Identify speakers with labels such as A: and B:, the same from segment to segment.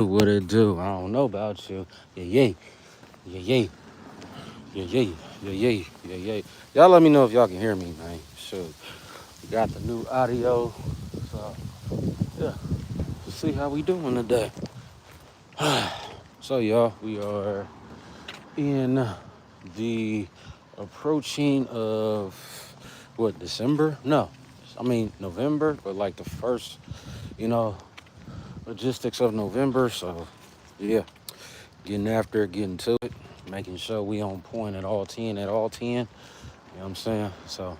A: What it do? I don't know about you. Yeah, yeah, yeah, yeah, yeah, yeah, yeah, yeah, yeah, yeah. Y'all let me know if y'all can hear me, man. Shoot, we got the new audio. So yeah, let's see how we doing today. So y'all, we are in the approaching of what, December? No, I mean November, but like the first, you know, logistics of November. So yeah, getting after it, getting to it, making sure we on point at all 10. You know what I'm saying? So,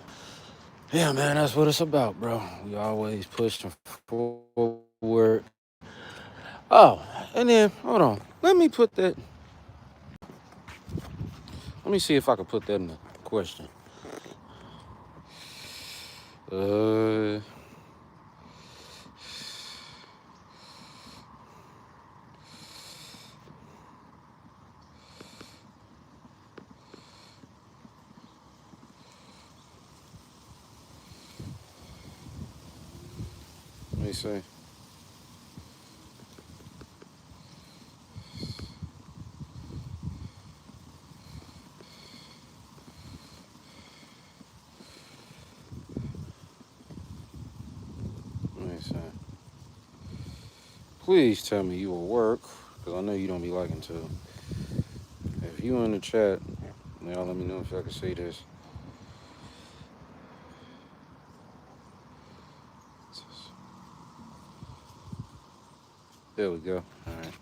A: yeah, man, that's what it's about, bro. We always pushing forward. Oh, and then, hold on. Let me see if I can put that in the question. Uh, Let me see. Let me see. Please tell me you will work, because I know you don't be liking to. If you in the chat, y'all let me know if I can see this. There we go. All right.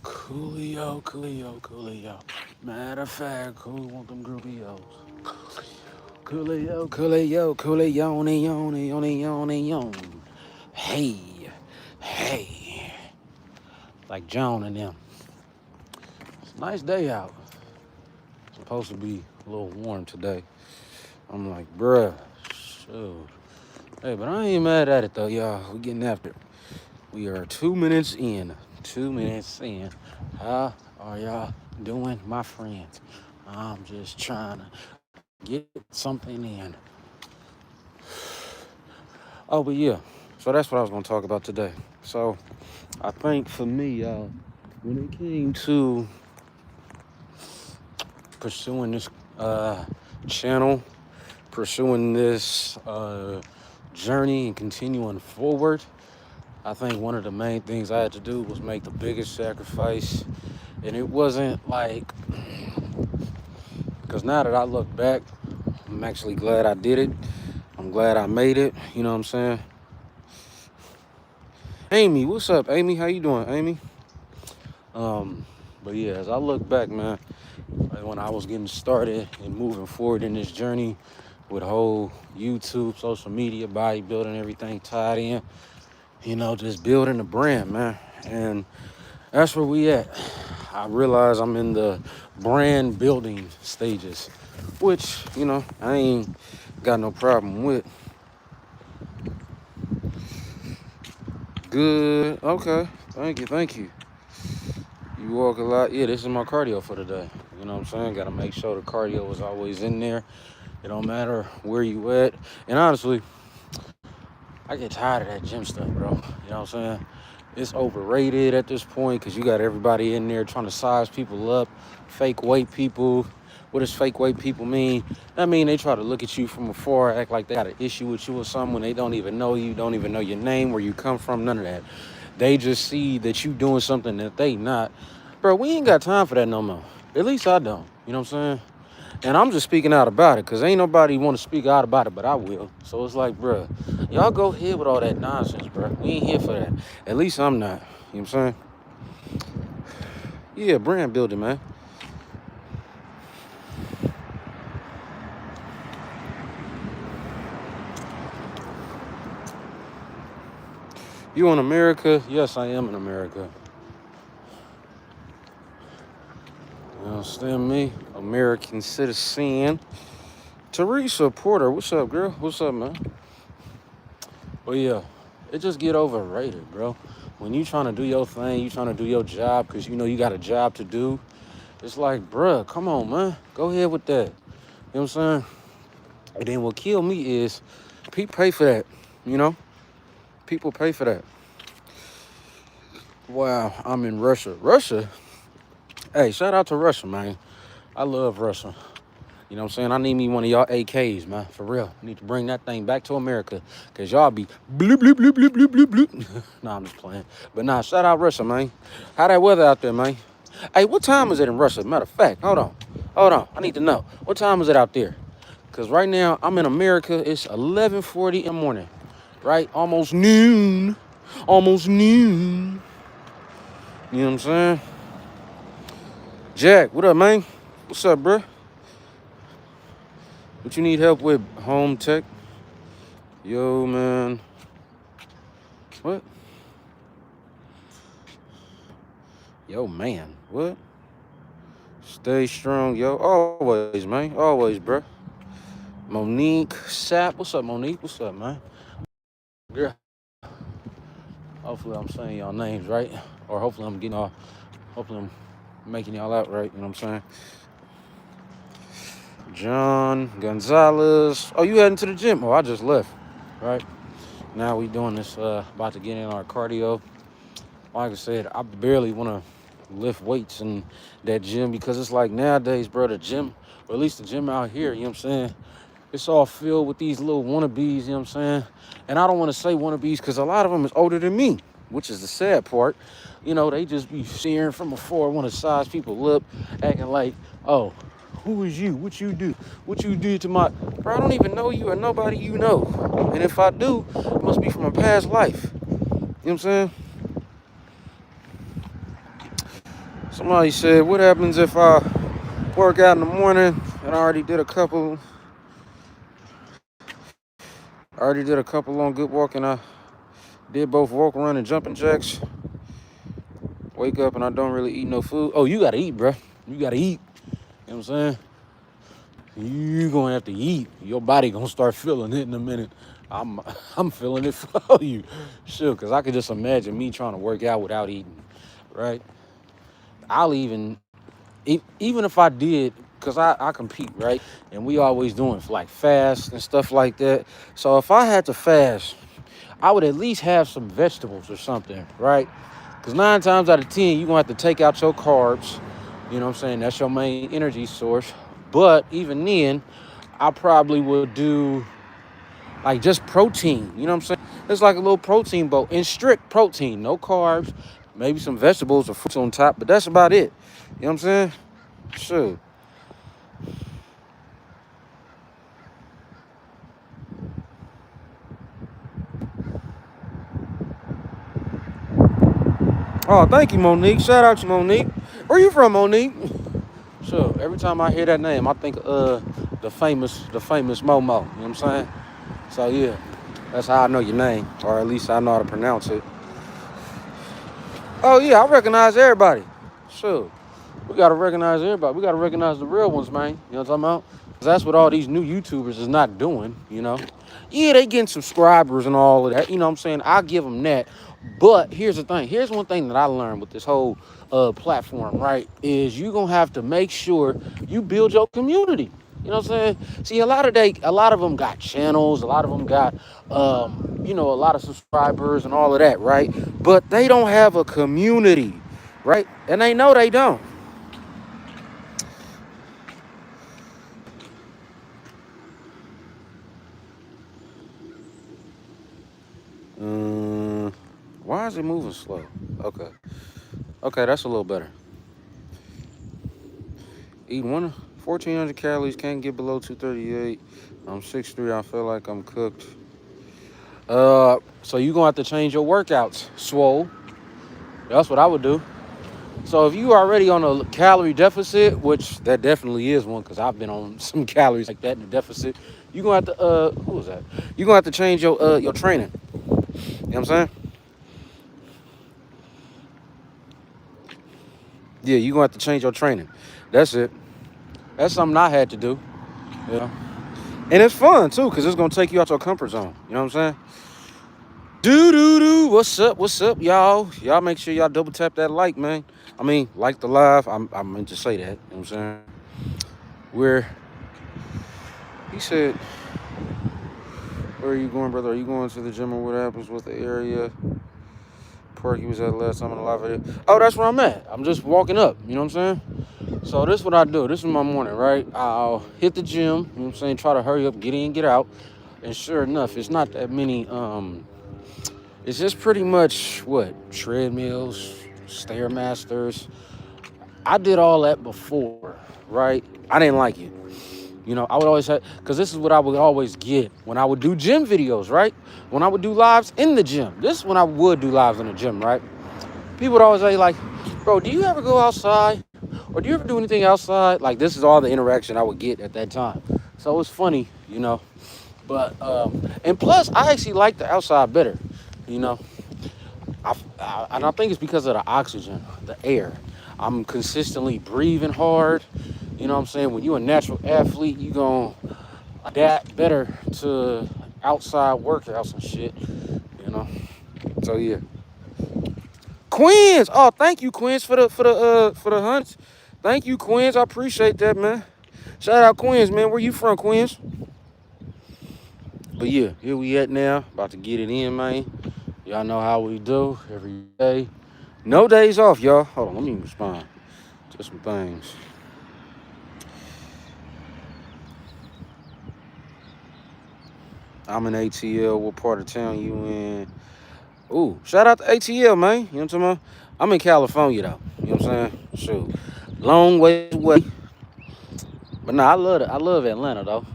A: Coolio, coolio, coolio. Matter of fact, who want them groupios? Coolio, coolio, coolio, yoni, yoni, yoni, yoni, yon. Hey, hey. Like Joan and them. It's a nice day out. It's supposed to be a little warm today. I'm like, bruh, shoot. Hey, but I ain't mad at it though, y'all. We getting after it. We are 2 minutes in. 2 minutes in. How are y'all doing, my friends? I'm just trying to get something in. Oh, but yeah. So that's what I was gonna talk about today. So I think for me, y'all, when it came to pursuing this channel, pursuing this journey and continuing forward, I think one of the main things I had to do was make the biggest sacrifice. And it wasn't like, because now that I look back, I'm actually glad I did it. I'm glad I made it. You know what I'm saying? Amy, what's up, Amy? How you doing, Amy? But yeah, as I look back, man, like when I was getting started and moving forward in this journey with whole YouTube, social media, bodybuilding, everything tied in, you know, just building a brand, man. And that's where we at. I realize I'm in the brand building stages, which, you know, I ain't got no problem with. Good. Okay. Thank you. Thank you. You walk a lot. Yeah, this is my cardio for the day. You know what I'm saying? Got to make sure the cardio is always in there. It don't matter where you at. And honestly, I get tired of that gym stuff, bro. You know what I'm saying? It's overrated at this point because you got everybody in there trying to size people up, fake weight people. What does fake weight people mean? That mean they try to look at you from afar, act like they got an issue with you or something when they don't even know you, don't even know your name, where you come from, none of that. They just see that you doing something that they not. Bro, we ain't got time for that no more. At least I don't. You know what I'm saying? And I'm just speaking out about it because ain't nobody want to speak out about it, but I will. So it's like, bro, y'all go ahead with all that nonsense, bro. We ain't here for that. At least I'm not. You know what I'm saying? Yeah, brand building, man. You in America? Yes, I am in America. You understand me? American citizen. Teresa Porter, what's up, girl? What's up, man? But yeah, it just get overrated, bro. When you trying to do your thing, you trying to do your job because you know you got a job to do. It's like, bruh, come on, man. Go ahead with that. You know what I'm saying? And then what killed me is people pay for that, you know? People pay for that. Wow, I'm in Russia. Russia? Hey, shout out to Russia, man. I love Russia. You know what I'm saying? I need me one of y'all AKs, man. For real. I need to bring that thing back to America. Cause y'all be bloop, bloop, bloop, bloop, bloop, bloop, bloop. Nah, I'm just playing. But nah, shout out Russia, man. How that weather out there, man? Hey, what time is it in Russia? Matter of fact, hold on. Hold on. I need to know. What time is it out there? Cause right now I'm in America. It's 11:40 in the morning. Right? Almost noon. Almost noon. You know what I'm saying? Jack, what up, man? What's up, bro? What you need help with? Home tech? Yo, man. What? Yo, man. What? Stay strong, yo. Always, man. Always, bro. Monique Sap. What's up, Monique? What's up, man? Girl. Hopefully I'm saying y'all names right. Or hopefully I'm getting y'all. Hopefully I'm making y'all out right. You know what I'm saying? John Gonzalez. Oh, you heading to the gym? Oh, I just left. Right? Now we doing this, about to get in our cardio. Like I said, I barely want to lift weights in that gym because it's like nowadays, bro, the gym, or at least the gym out here, you know what I'm saying? It's all filled with these little wannabes, you know what I'm saying? And I don't want to say wannabes because a lot of them is older than me, which is the sad part. You know, they just be staring from afar, want to size people up, acting like, oh, who is you? What you do? What you did to my... Bro, I don't even know you or nobody you know. And if I do, it must be from a past life. You know what I'm saying? Somebody said, what happens if I work out in the morning and I already did a couple on good walk and I did both walk, run, and jumping jacks. Wake up and I don't really eat no food. Oh, you gotta eat, bro. You gotta eat. You know what I'm saying? You gonna have to eat. Your body gonna start feeling it in a minute. I'm feeling it for you. Sure, cause I could just imagine me trying to work out without eating, right? I'll even if I did, because I compete, right? And we always doing like fast and stuff like that. So if I had to fast, I would at least have some vegetables or something, right? Because 9 times out of 10, you're going to have to take out your carbs. You know what I'm saying? That's your main energy source. But even then, I probably would do like just protein. You know what I'm saying? It's like a little protein bowl and strict protein, no carbs, maybe some vegetables or fruits on top, but that's about it. You know what I'm saying? Sure. Oh, thank you, Monique. Shout out to Monique. Where you from, Monique? Sure. Every time I hear that name, I think the famous Momo. You know what I'm saying? So yeah, that's how I know your name, or at least I know how to pronounce it. Oh yeah, I recognize everybody. Sure. We gotta recognize everybody. We gotta recognize the real ones, man. You know what I'm talking about? 'Cause that's what all these new YouTubers is not doing, you know? Yeah, they getting subscribers and all of that. You know what I'm saying? I'll give them that. But here's the thing. Here's one thing that I learned with this whole platform, right? Is you gonna have to make sure you build your community. You know what I'm saying? See, a lot of them got channels, a lot of them got, a lot of subscribers and all of that, right? But they don't have a community, right? And they know they don't. Um, why is it moving slow? Okay. Okay, that's a little better. Eat 1,400 calories, can't get below 238. I'm 6'3", I feel like I'm cooked. So you gonna have to change your workouts, swole. That's what I would do. So if you already on a calorie deficit, which that definitely is one, because I've been on some calories like that in the deficit, you gonna have to who was that? You gonna have to change your training. You know what I'm saying? Yeah, you gonna have to change your training. That's it. That's something I had to do. Yeah. And it's fun too, because it's gonna take you out your comfort zone. You know what I'm saying? Do. What's up? What's up, y'all? Y'all make sure y'all double tap that like, man. I mean, like the live. I meant to say that. You know what I'm saying? Where he said, where are you going, brother? Are you going to the gym or what happens with the area? park you was at last time in the live video? Oh, that's where I'm at. I'm just walking up. You know what I'm saying? So this is what I do. This is my morning, right? I'll hit the gym. You know what I'm saying? Try to hurry up, get in, get out. And sure enough, it's not that many. It's just pretty much what treadmills, stairmasters. I did all that before, right? I didn't like it. You know, I would always have, because this is what I would always get when I would do gym videos, right? When I would do lives in the gym. This is when I would do lives in the gym, right? People would always say, like, bro, do you ever go outside? Or do you ever do anything outside? Like, this is all the interaction I would get at that time. So it's funny, you know. But, and plus, I actually like the outside better, you know. And I think it's because of the oxygen, the air. I'm consistently breathing hard. You know what I'm saying? When you're a natural athlete, you gonna adapt better to outside workouts and shit. You know. So yeah. Queens. Oh, thank you, Queens, for the hunts. Thank you, Queens. I appreciate that, man. Shout out Queens, man. Where you from, Queens? But yeah, here we at now. About to get it in, man. Y'all know how we do every day. No days off, y'all. Hold on, let me respond to some things. I'm in ATL. What part of town you in? Ooh, shout out to ATL, man. You know what I'm talking about? I'm in California, though. You know what I'm saying? Shoot. Long way away. But nah, I love it. I love Atlanta, though.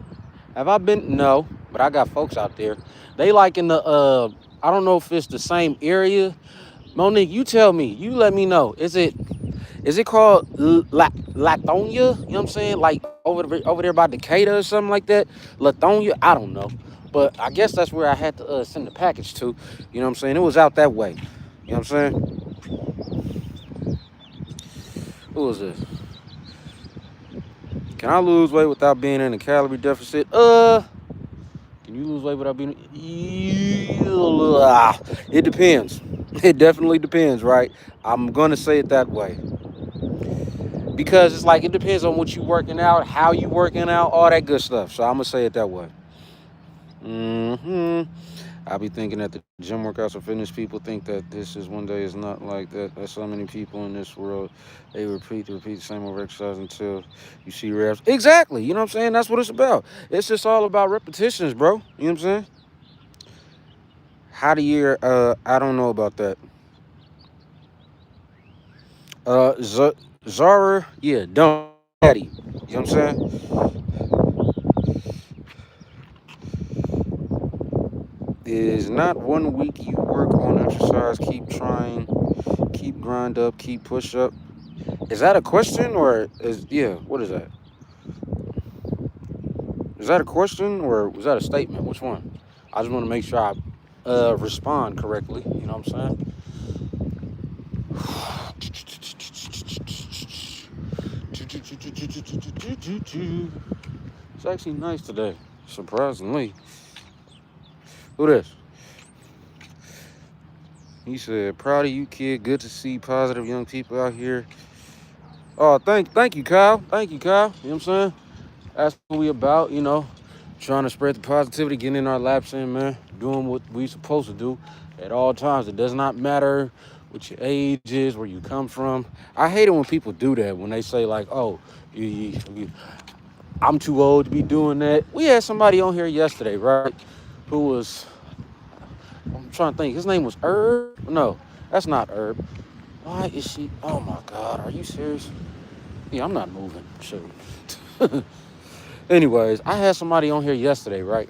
A: Have I been? No. But I got folks out there. They like in the, I don't know if it's the same area. Monique, you tell me. You let me know. Is it called Latonia? You know what I'm saying? Like over there by Decatur or something like that? Latonia? I don't know. But I guess that's where I had to send the package to. You know what I'm saying? It was out that way. You know what I'm saying? Who was this? Can I lose weight without being in a calorie deficit? Can you lose weight without being... It depends. It definitely depends, right? I'm going to say it that way. Because it's like, it depends on what you working out, how you working out, all that good stuff. So I'm going to say it that way. I'll be thinking that the gym workouts or fitness people think that this is one day is not like that. There's so many people in this world, they repeat the same over exercise until you see reps. Exactly. You know what I'm saying? That's what it's about. It's just all about repetitions, bro. You know what I'm saying? How do you, I don't know about that. Zara, yeah, don't daddy. You know what I'm saying? Is not 1 week you work on exercise, keep trying, keep grind up, keep push up. Is that a question or what is that? Is that a question or was that a statement? Which one? I just want to make sure I respond correctly. You know what I'm saying? It's actually nice today, surprisingly. Who this? He said, proud of you, kid. Good to see positive young people out here. Oh, thank you, Kyle. Thank you, Kyle. You know what I'm saying? That's what we about, you know. Trying to spread the positivity, getting in our laps in, man. Doing what we supposed to do at all times. It does not matter what your age is, where you come from. I hate it when people do that, when they say like, oh, I'm too old to be doing that. We had somebody on here yesterday, right, who was, I'm trying to think, his name was Herb? No, that's not Herb. Why is she, oh my God, are you serious? Yeah, I'm not moving, shoot. Anyways, I had somebody on here yesterday, right?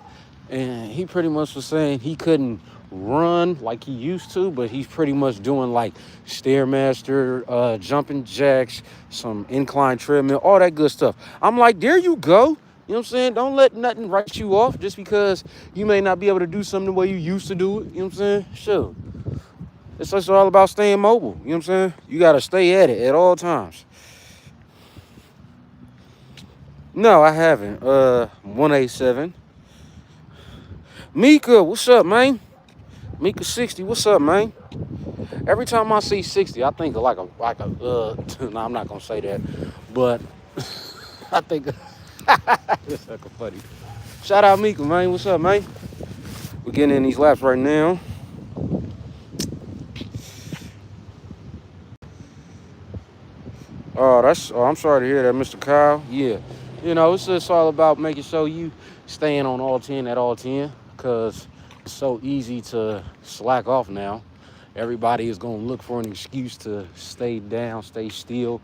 A: And he pretty much was saying he couldn't run like he used to, but he's pretty much doing like Stairmaster, jumping jacks, some incline treadmill, all that good stuff. I'm like, there you go. You know what I'm saying? Don't let nothing write you off just because you may not be able to do something the way you used to do it. You know what I'm saying? Sure. It's just all about staying mobile. You know what I'm saying? You got to stay at it at all times. No, I haven't. 187. Mika, what's up, man? Mika 60, what's up, man? Every time I see 60, I think of like a no, I'm not gonna say that, but I think it's like a funny. Shout out Mika, man. What's up, man? We're getting in these laps right now. Oh, I'm sorry to hear that, Mr. Kyle. Yeah, it's just all about making sure you staying on all 10 at all 10, because it's so easy to slack off now. Everybody is gonna look for an excuse to stay down, stay still.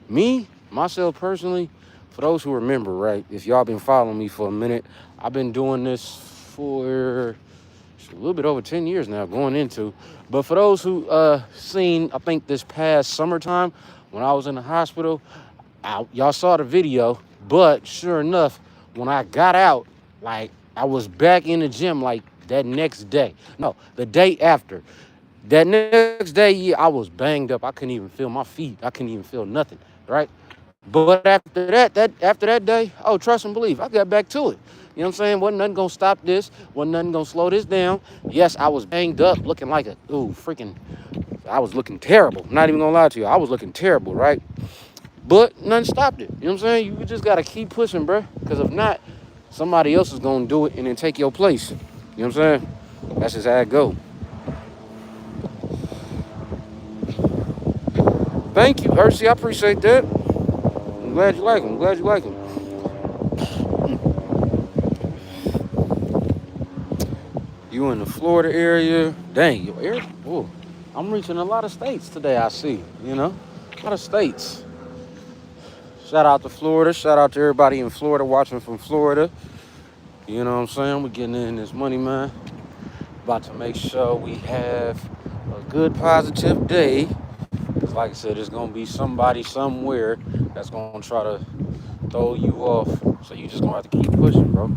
A: Me, myself personally, for those who remember, right? If y'all been following me for a minute, I've been doing this for a little bit over 10 years now, going into. But for those who seen, I think this past summertime when I was in the hospital, y'all saw the video. But sure enough, when I got out, like I was back in the gym like that next day. No, the day after. That next day, yeah, I was banged up. I couldn't even feel my feet. I couldn't even feel nothing, right? But after that day, oh, trust and believe, I got back to it. You know what I'm saying? Wasn't nothing gonna stop this. Wasn't nothing gonna slow this down. Yes, I was banged up, looking like I was looking terrible. I'm not even gonna lie to you. I was looking terrible, right? But nothing stopped it. You know what I'm saying? You just gotta keep pushing, bro. Because if not, somebody else is gonna do it and then take your place. You know what I'm saying? That's just how it go. Thank you, Ursi. I appreciate that. I'm glad you like him. I'm glad you like him. You in the Florida area? Dang, your area? Oh, I'm reaching a lot of states today. I see. A lot of states. Shout out to Florida. Shout out to everybody in Florida watching from Florida. You know what I'm saying? We're getting in this money, man. About to make sure we have a good, positive day. Because, like I said, there's going to be somebody somewhere that's going to try to throw you off. So you just going to have to keep pushing, bro.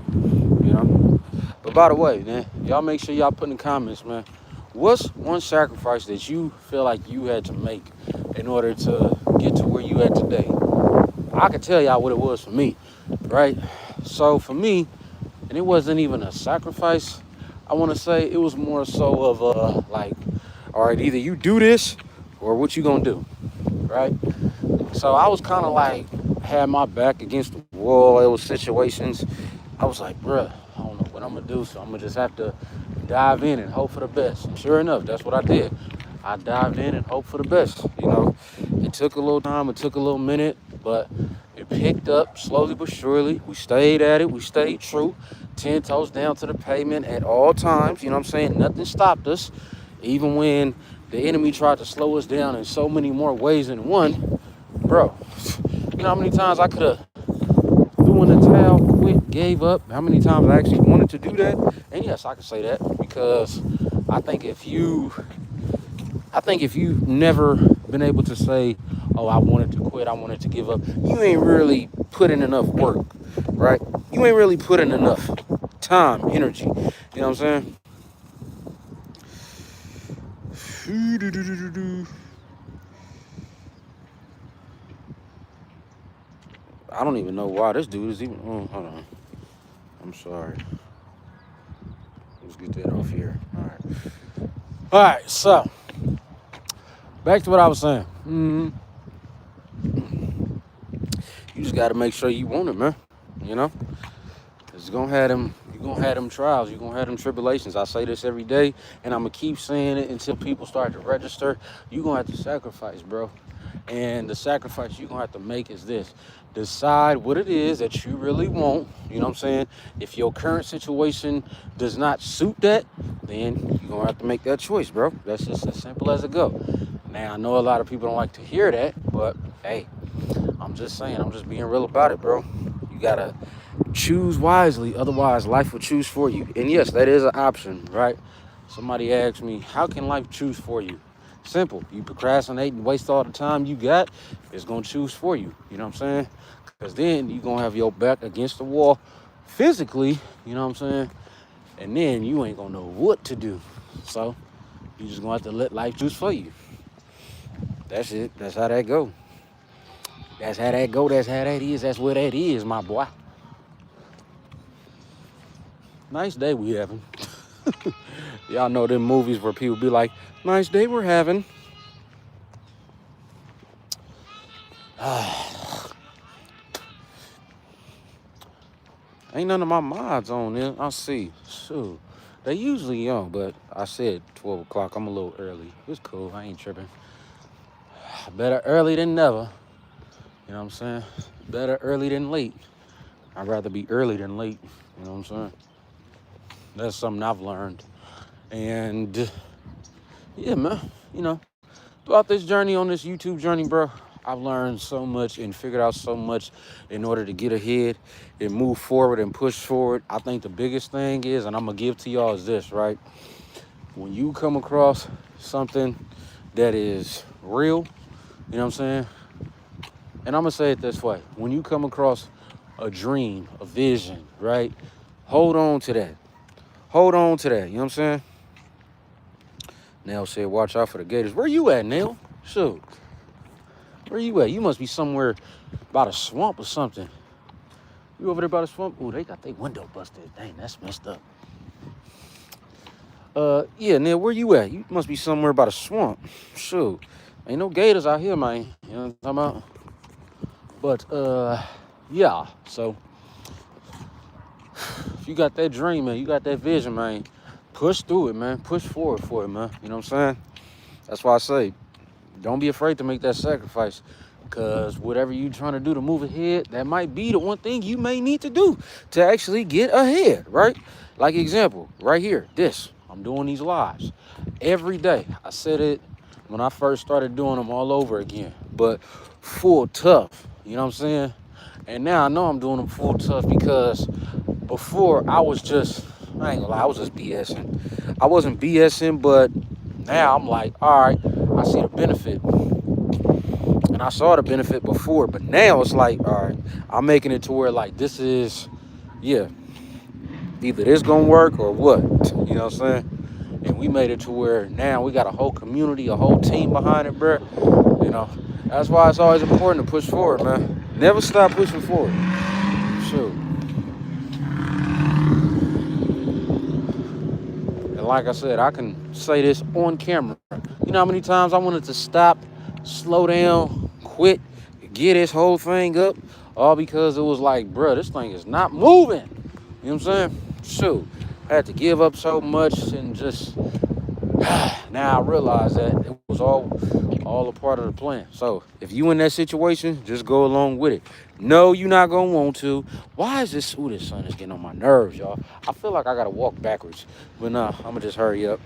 A: But by the way, man, y'all make sure y'all put in the comments, man, what's one sacrifice that you feel like you had to make in order to get to where you at today? I can tell y'all what it was for me, right? So for me, and it wasn't even a sacrifice, I want to say it was more so of all right, either you do this or what you gonna do, right? So I was kind of like, had my back against the wall. It was situations. I was like, bruh, I don't know what I'm gonna do, so I'm gonna just have to dive in and hope for the best. And sure enough, that's what I did. I dived in and hoped for the best. It took a little time, it took a little minute, but it picked up slowly but surely. We stayed at it, we stayed true, 10 toes down to the pavement at all times. You know what I'm saying? Nothing stopped us, even when the enemy tried to slow us down in so many more ways than one. Bro, you know how many times I could have threw in the towel, quit, gave up? How many times I actually wanted to do that? And yes, I can say that because I think if you've never been able to say, oh, I wanted to quit, I wanted to give up, you ain't really put in enough work, right? You ain't really put in enough time, energy. You know what I'm saying? I don't even know why this dude is even. Oh, hold on. I'm sorry. Let's get that off here. All right. All right. So back to what I was saying. You just got to make sure you want it, man. Cause you're gonna have them trials. You're gonna have them tribulations. I say this every day, and I'm gonna keep saying it until people start to register. You're gonna have to sacrifice, bro. And the sacrifice you're gonna have to make is this: decide what it is that you really want. You know what I'm saying? If your current situation does not suit that, then you're gonna have to make that choice, bro. That's just as simple as it go. Now I know a lot of people don't like to hear that, but hey, I'm just saying, I'm just being real about it, bro. You gotta choose wisely, otherwise life will choose for you. And yes, that is an option, right? Somebody asked me, how can life choose for you? Simple. You procrastinate and waste all the time you got, it's gonna choose for you. You know what I'm saying? Because then you're gonna have your back against the wall physically, you know what I'm saying? And then you ain't gonna know what to do. So you just gonna have to let life choose for you. That's it. That's how that go. That's how that go. That's how that is. That's where that is, my boy. Nice day we having. Y'all know them movies where people be like, nice day we're having. Ain't none of my mods on there. I'll see. Shoot. They usually young, but I said 12 o'clock. I'm a little early. It's cool. I ain't tripping. Better early than never. You know what I'm saying? Better early than late. I'd rather be early than late. You know what I'm saying? That's something I've learned. And yeah, man, you know, throughout this journey on this YouTube journey, bro, I've learned so much and figured out so much in order to get ahead and move forward and push forward. I think the biggest thing is, and I'm going to give to y'all, is this, right? When you come across something that is real, you know what I'm saying? And I'm going to say it this way. When you come across a dream, a vision, right? Hold on to that. Hold on to that. You know what I'm saying? Nell said, watch out for the gators. Where you at, Nell? Shoot. Where you at? You must be somewhere by the swamp or something. You over there by the swamp? Ooh, they got their window busted. Dang, that's messed up. Yeah, Nell, where you at? You must be somewhere by the swamp. Shoot. Ain't no gators out here, man. You know what I'm talking about? But, yeah. So, if you got that dream, man, you got that vision, man, push through it, man. Push forward for it, man. You know what I'm saying? That's why I say, don't be afraid to make that sacrifice, because whatever you're trying to do to move ahead, that might be the one thing you may need to do to actually get ahead, right? Like example, right here, this. I'm doing these lives every day. I said it when I first started doing them all over again, but full tough, you know what I'm saying? And now I know I'm doing them full tough because before I was just, I ain't gonna lie, I was just BSing. I wasn't BSing, but now I'm like, all right, I see the benefit. And I saw the benefit before, but now it's like, all right, I'm making it to where like this is, yeah, either this gonna work or what, you know what I'm saying? And we made it to where now we got a whole community, a whole team behind it, bro. You know, that's why it's always important to push forward, man. Never stop pushing forward. Shoot. And like I said, I can say this on camera. You know how many times I wanted to stop, slow down, quit, get this whole thing up, all because it was like, bro, this thing is not moving. You know what I'm saying? Shoot, I had to give up so much and just, now I realize that it was all a part of the plan. So if you in that situation, just go along with it. No, you're not gonna want to. Why is this? Ooh, this sun is getting on my nerves, y'all. I feel like I gotta walk backwards, but nah, I'm gonna just hurry up.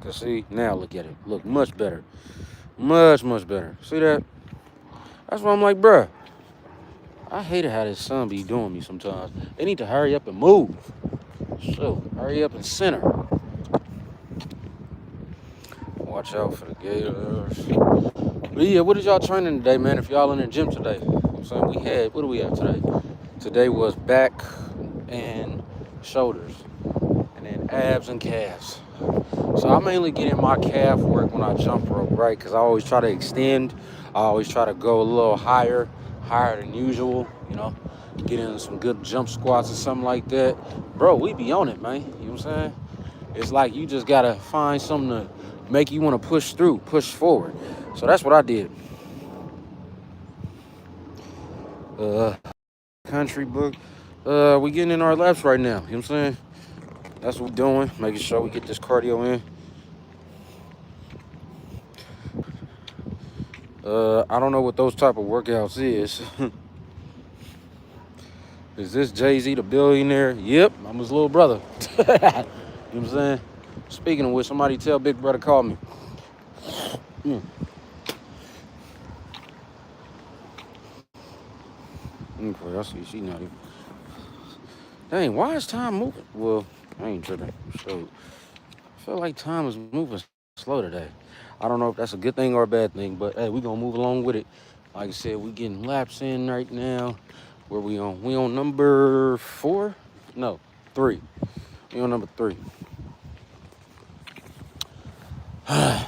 A: Cause see, now look at it. Look much better. Much, much better. See that? That's why I'm like, bruh, I hate how this sun be doing me sometimes. They need to hurry up and move. So, hurry up and center. Watch out for the gators. But yeah, what is y'all training today, man? If y'all in the gym today. You know what I'm saying? We had, what do we have today? Today was back and shoulders. And then abs and calves. So I mainly get in my calf work when I jump rope, right? Because I always try to extend. I always try to go a little higher than usual, you know. Get in some good jump squats or something like that. Bro, we be on it, man. You know what I'm saying? It's like you just got to find something to make you want to push through, push forward. So that's what I did. Country book. We getting in our laps right now. You know what I'm saying? That's what we're doing. Making sure we get this cardio in. I don't know what those type of workouts is. Is this Jay-Z the billionaire? Yep, I'm his little brother. You know what I'm saying? Speaking of which, somebody tell Big Brother call me. Okay, I see she not even. Dang, why is time moving? Well, I ain't tripping. So, I feel like time is moving slow today. I don't know if that's a good thing or a bad thing, but hey, we gonna move along with it. Like I said, we getting laps in right now. Where we on? We on number 4? No, 3. We on number 3.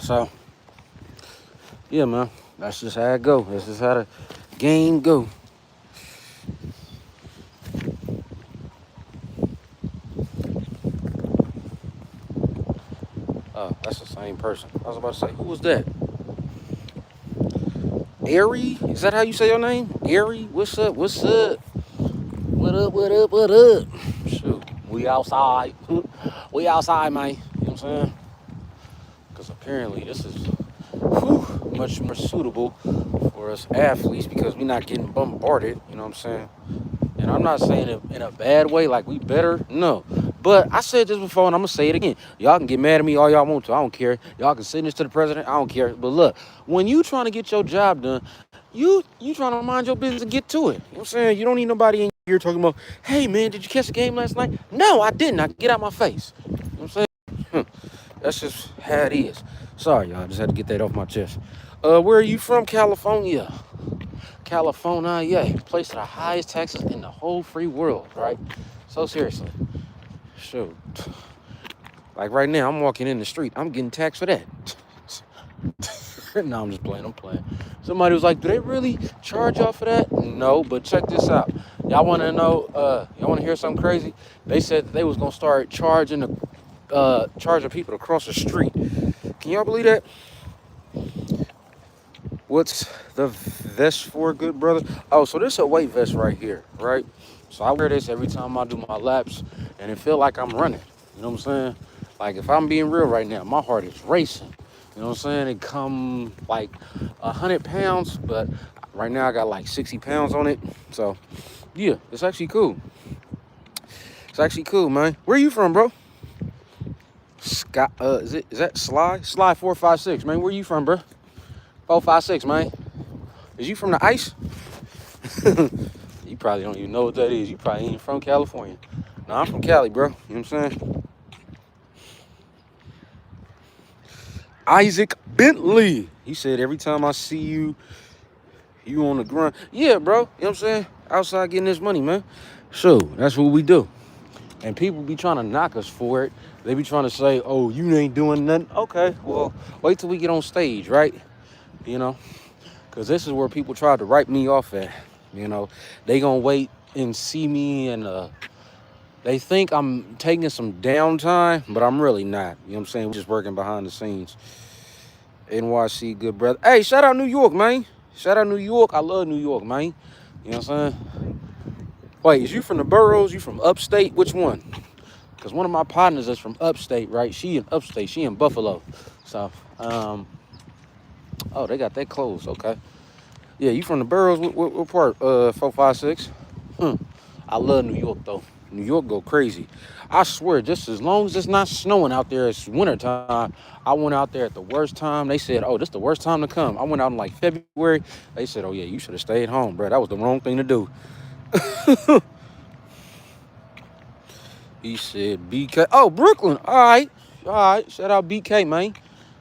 A: So, yeah, man. That's just how it go. That's just how the game go. Oh, that's the same person. I was about to say, who was that? Ari? Is that how you say your name? Ari? What's up? What's up? What up? What up? What up? Shoot, we outside. We outside, man. You know what I'm saying? Because apparently this is much more suitable for us athletes because we're not getting bombarded. You know what I'm saying? And I'm not saying it in a bad way, like we better. No. But I said this before and I'm gonna say it again. Y'all can get mad at me all y'all want to. I don't care. Y'all can send this to the president. I don't care. But look, when you trying to get your job done, you trying to mind your business and get to it. You know what I'm saying? You don't need nobody in here talking about, hey man, did you catch the game last night? No, I didn't. I get out my face. You know what I'm saying? That's just how it is. Sorry, y'all. I just had to get that off my chest. Where are you from? California. California, yeah. Place of the highest taxes in the whole free world, right? So seriously. Shoot. Like right now, I'm walking in the street. I'm getting taxed for that. No, I'm just playing. I'm playing. Somebody was like, do they really charge y'all for that? No, but check this out. Y'all want to know, y'all want to hear something crazy? They said they was going to start charging people to cross the street. Can y'all believe that? What's the vest for, good brother? Oh, so this is a weight vest right here, right? So I wear this every time I do my laps, and it feel like I'm running. You know what I'm saying? Like if I'm being real right now, my heart is racing. You know what I'm saying? It come like 100 pounds, but right now I got like 60 pounds on it. So yeah, it's actually cool. It's actually cool, man. Where you from, bro? Scott, is that Sly? Sly 456, man. Where you from, bro? 456, man. Is you from the ice? You probably don't even know what that is. You probably ain't from California. No, I'm from Cali, bro. You know what I'm saying? Isaac Bentley. He said, every time I see you, you on the grind. Yeah, bro. You know what I'm saying? Outside getting this money, man. So, that's what we do. And people be trying to knock us for it. They be trying to say, oh, you ain't doing nothing. Okay, well, wait till we get on stage, right? You know? Because this is where people try to write me off at. You know? They gonna wait and see me and they think I'm taking some downtime, but I'm really not. You know what I'm saying? We're just working behind the scenes. NYC, good brother. Hey, shout out New York, man. Shout out New York. I love New York, man. You know what I'm saying? Wait, is you from the boroughs? You from upstate? Which one? Because one of my partners is from upstate, right? She in upstate. She in Buffalo. So, oh, they got that close. Okay. Yeah, you from the boroughs? What part? 456. I love New York, though. New York go crazy. I swear, just as long as it's not snowing out there, it's wintertime. I went out there at the worst time. They said, oh, this is the worst time to come. I went out in like February. They said, oh, yeah, you should have stayed home, bro. That was the wrong thing to do. He said, BK. Oh, Brooklyn. All right. All right. Shout out BK, man.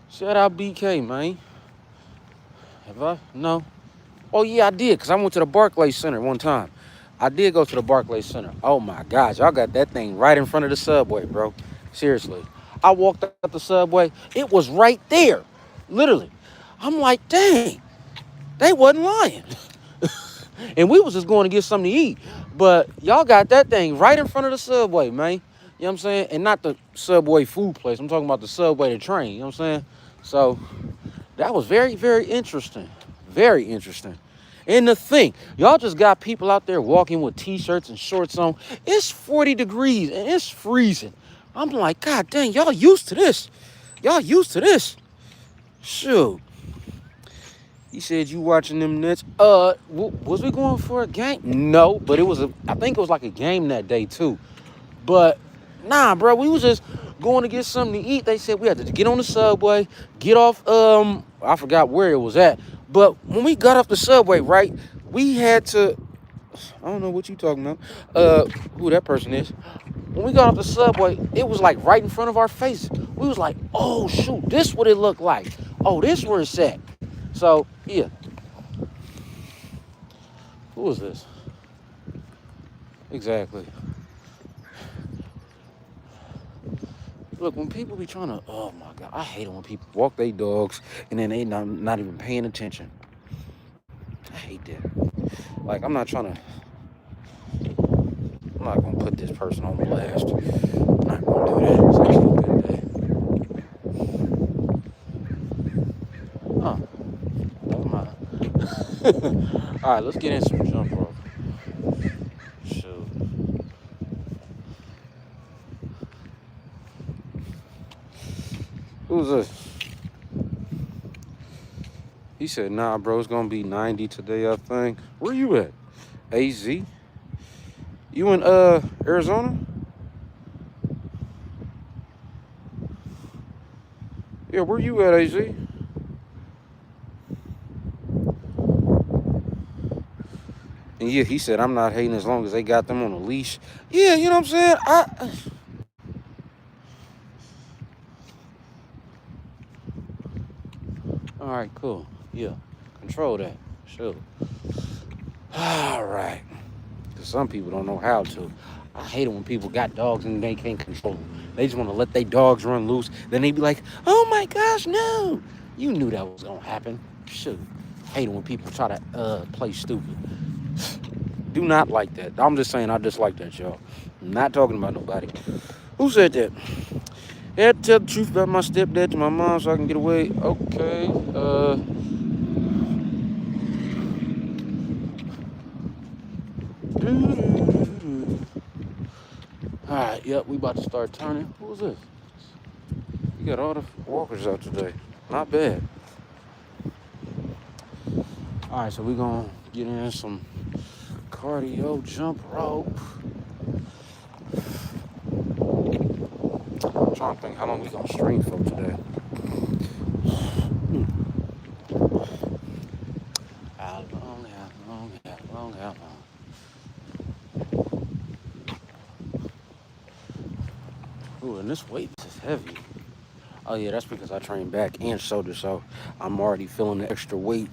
A: Shout out BK, man. Have I? No. Oh, yeah, I did, because I went to the Barclays Center one time. I did go to the Barclays Center. Oh, my gosh. Y'all got that thing right in front of the subway, bro. Seriously. I walked out the subway. It was right there. Literally. I'm like, dang. They wasn't lying. And we was just going to get something to eat. But y'all got that thing right in front of the subway, man. You know what I'm saying? And not the subway food place. I'm talking about the subway, the train. You know what I'm saying? So that was very, very interesting. Very interesting. And the thing, y'all just got people out there walking with t-shirts and shorts on. It's 40 degrees and it's freezing. I'm like, God dang, y'all used to this. Y'all used to this. Shoot. He said, you watching them Nets? Was we going for a game? No, but I think it was like a game that day too. But nah, bro, we was just going to get something to eat. They said we had to get on the subway, get off, I forgot where it was at. But when we got off the subway, right, we had to, I don't know what you talking about, who that person is. When we got off the subway, it was like right in front of our face. We was like, oh shoot, this what it looked like. Oh, this where it's at. So, yeah. Who is this? Exactly. Look, when people be trying to, oh my God, I hate it when people walk their dogs and then they not even paying attention. I hate that. Like, I'm not going to put this person on blast. I'm not going to do that. It's actually a good day. Huh. Never mind. All right, let's get in some jump rope. Shoot. Who's this? He said, nah, bro, it's gonna be 90 today, I think. Where you at? AZ? You in Arizona? Yeah, where you at, AZ? And yeah, he said, I'm not hating as long as they got them on a leash. Yeah, you know what I'm saying? All right, cool. Yeah, control that. Sure. All right. Because some people don't know how to. I hate it when people got dogs and they can't control them. They just want to let their dogs run loose. Then they be like, oh my gosh, no. You knew that was going to happen. Shoot. I hate it when people try to play stupid. Do not like that. I'm just saying I dislike that, y'all. I'm not talking about nobody. Who said that? I had to tell the truth about my stepdad to my mom so I can get away. Okay. Alright, yep, we about to start turning. Who is this? You got all the walkers out today. Not bad. Alright, so we gonna get in some cardio jump rope. I'm trying to think how long we gonna stream for today. How long? Ooh, and this weight is heavy. Oh yeah, that's because I train back and shoulder, so I'm already feeling the extra weight.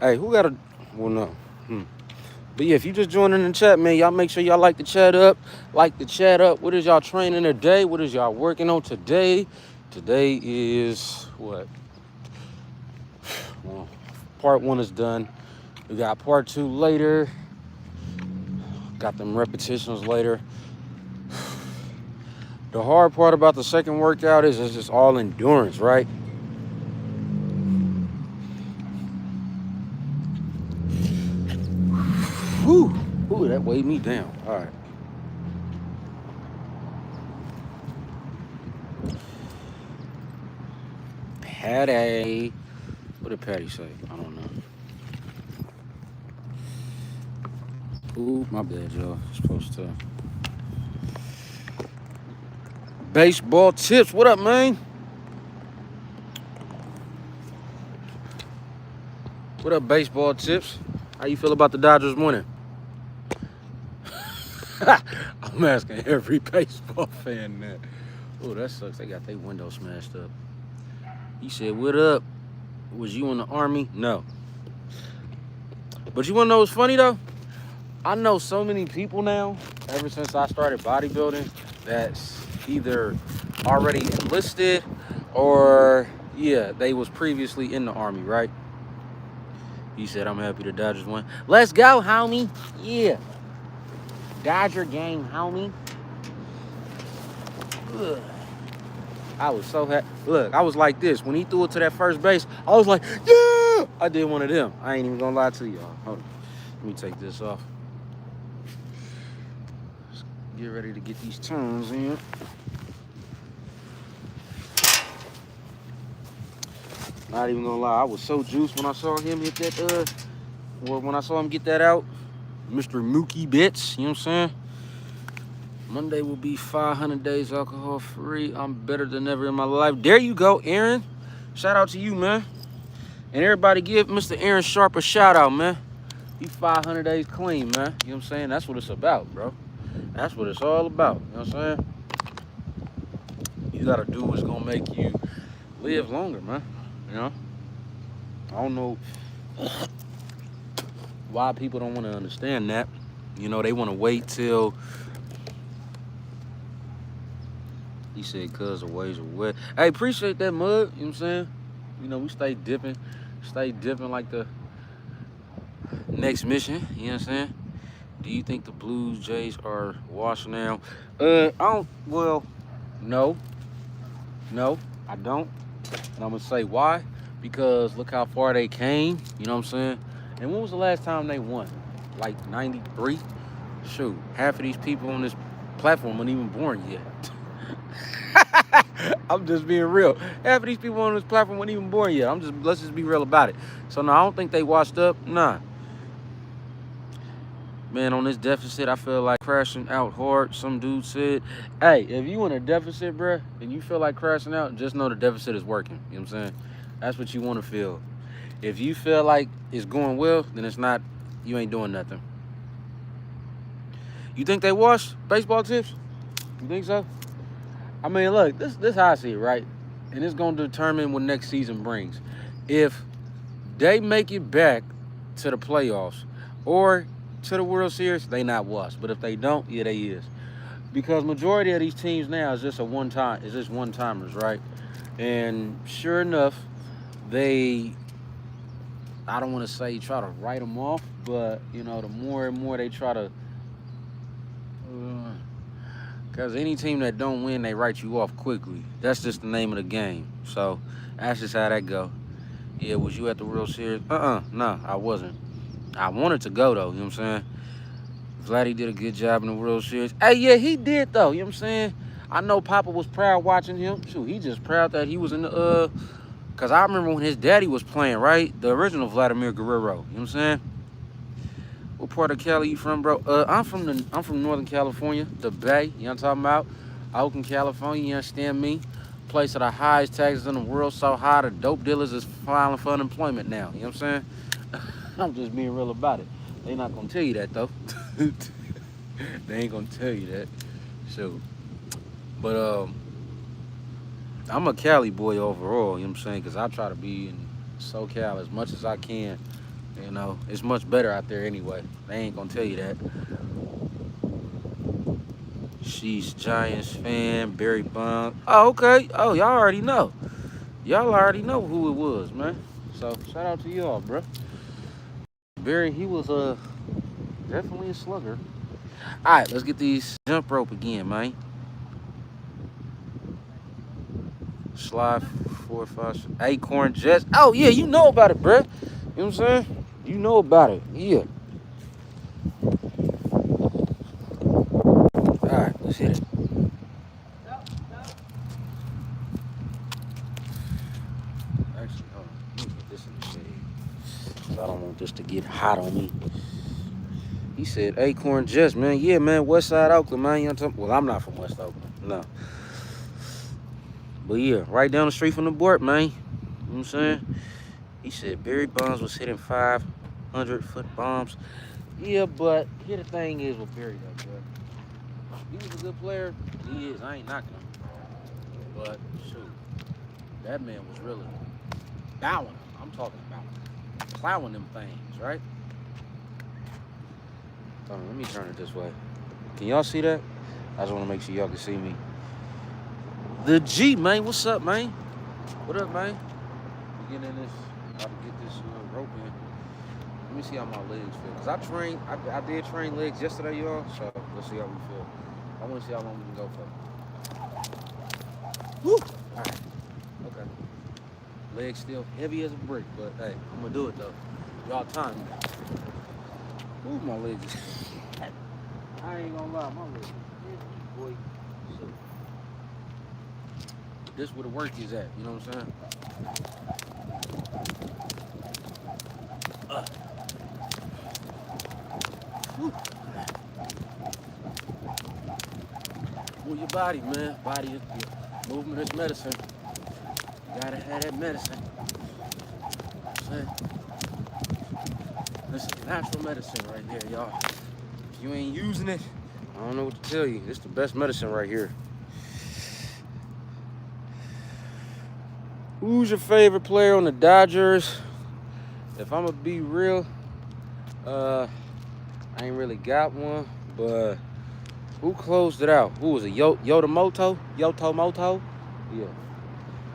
A: Hey, who got a... Well, no. But yeah, if you just joining in the chat, man, y'all make sure y'all like the chat up. Like the chat up. What is y'all training today? What is y'all working on today? Today is what? Well, part 1 is done. We got part 2 later. Got them repetitions later. The hard part about the second workout is it's just all endurance, right? Whew. Ooh, that weighed me down. All right. Patty. What did Patty say? I don't know. Ooh, my bad, y'all. Supposed to. Baseball tips. What up, man? What up, baseball tips? How you feel about the Dodgers winning? I'm asking every baseball fan that. Oh, that sucks. They got their window smashed up. He said, what up? Was you in the Army? No. But you want to know what's funny, though? I know so many people now, ever since I started bodybuilding, that's either already enlisted or, yeah, they was previously in the Army, right? He said, I'm happy the Dodgers won. Let's go, homie. Yeah. Dodger game, homie. Ugh. I was so happy. Look, I was like this. When he threw it to that first base, I was like, yeah! I did one of them. I ain't even gonna lie to y'all. Hold on. Let me take this off. Let's get ready to get these turns in. Not even gonna lie, I was so juiced when I saw him hit that, or when I saw him get that out. Mr. Mookie Betts, you know what I'm saying? Monday will be 500 days alcohol free. I'm better than ever in my life. There you go, Aaron. Shout out to you, man. And everybody give Mr. Aaron Sharp a shout out, man. He's 500 days clean, man. You know what I'm saying? That's what it's about, bro. That's what it's all about. You know what I'm saying? You gotta do what's gonna make you live longer, man. You know? I don't know why people don't want to understand that. You know, they want to wait till... He said, cuz the waves are wet. Hey, appreciate that, Mud. You know what I'm saying? You know, we stay dipping like the next mission. You know what I'm saying? Do you think the Blue Jays are washed now? I don't, well, no, I don't. And I'm going to say why. Because look how far they came. You know what I'm saying? And when was the last time they won? Like 93? Shoot, half of these people on this platform weren't even born yet. I'm just being real. Half of these people on this platform weren't even born yet. Let's just be real about it. So no, I don't think they washed up. Nah. Man, on this deficit, I feel like crashing out hard. Some dude said, hey, if you in a deficit, bruh, and you feel like crashing out, just know the deficit is working. You know what I'm saying? That's what you want to feel. If you feel like it's going well, then it's not, you ain't doing nothing. You think they wash baseball tips? You think so? I mean, look, this how I see it, right? And it's going to determine what next season brings. If they make it back to the playoffs or to the World Series, they not washed. But if they don't, yeah, they is. Because majority of these teams now is just one-timers, right? And sure enough, I don't want to say try to write them off, but, the more and more they try to, because any team that don't win, they write you off quickly. That's just the name of the game. So that's just how that go. Yeah, was you at the World Series? No, I wasn't. I wanted to go, though, you know what I'm saying? Vladdy did a good job in the World Series. Hey, yeah, he did, though, you know what I'm saying? I know Papa was proud watching him. Shoot, he just proud that he was in the, because I remember when his daddy was playing, right? The original Vladimir Guerrero, you know what I'm saying? What part of Cali you from, bro? I'm from Northern California, the Bay, you know what I'm talking about? Oakland, California, you understand me? Place of the highest taxes in the world, so high the dope dealers is filing for unemployment now, you know what I'm saying? I'm just being real about it. They not gonna tell you that though. They ain't gonna tell you that. So, but I'm a Cali boy overall, you know what I'm saying? Because I try to be in SoCal as much as I can. It's much better out there anyway. They ain't gonna tell you that. She's Giants fan, Barry Bonds. Oh, okay. Oh, y'all already know. Y'all already know who it was, man. So shout out to y'all, bro. Barry, he was definitely a slugger. All right, let's get these jump rope again, man. Slide 4, 5, 6, Acorn Jets. Oh yeah, you know about it, bro. You know what I'm saying? You know about it. Yeah. All right, let's hit it. Actually, hold on. Let me put this in the shade. Cause I don't want this to get hot on me. He said Acorn Jets, man. Yeah, man. West Side Oakland, man. You know what I'm talking? Well, I'm not from West Oakland. No. But yeah, right down the street from the board, man. You know what I'm saying? He said Barry Bonds was hitting 500-foot bombs. Yeah, but here the thing is with Barry, though, bro. He was a good player. He is. I ain't knocking him. But, shoot, that man was really bowing him. I'm talking about plowing them things, right? Hold on, let me turn it this way. Can y'all see that? I just want to make sure y'all can see me. The G, man. What's up, man? What up, man? We getting in this, about to get this rope in. Let me see how my legs feel. Because I did train legs yesterday, y'all. So let's see how we feel. I want to see how long we can go for. Woo! All right. Okay. Legs still heavy as a brick, but hey, I'm going to do it, though. Y'all time me. Move my legs. I ain't going to lie. My legs heavy, boy. So, this where the work is at. You know what I'm saying? Move your body, man. Body, movement is medicine. You gotta have that medicine. You know this is natural medicine right here, y'all. If you ain't using it, I don't know what to tell you. It's the best medicine right here. Who's your favorite player on the Dodgers? If I'm gonna be real, I ain't really got one, but who closed it out? Who was it? Yotomoto? Yeah.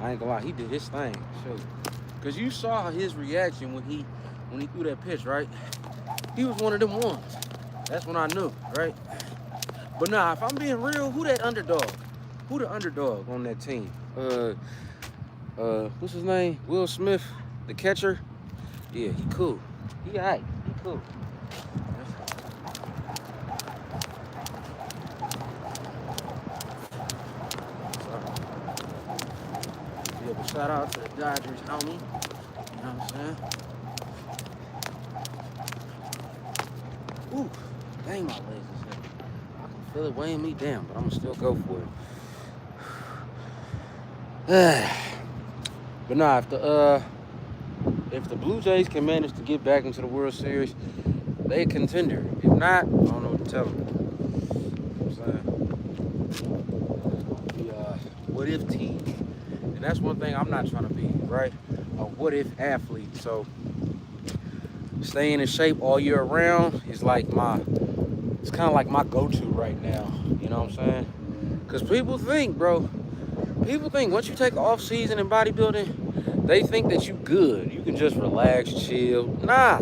A: I ain't gonna lie, he did his thing. Sure. Cause you saw his reaction when he threw that pitch, right? He was one of them ones. That's when I knew, right? But nah, if I'm being real, who that underdog? Who the underdog on that team? What's his name? Will Smith, the catcher. Yeah, he cool. He alright. He cool. Shout out to the Dodgers, homie. You know what I'm saying? Ooh, dang, my legs is heavy. I can feel it weighing me down, but I'm gonna still go for it. But nah, if the Blue Jays can manage to get back into the World Series, they a contender. If not, I don't know what to tell them. You know what I'm saying? The what if team. And that's one thing I'm not trying to be, right? A what if athlete. So staying in shape all year round is like it's kind of like my go-to right now. You know what I'm saying? Because people think once you take off season in bodybuilding, they think that you good. You can just relax, chill. Nah.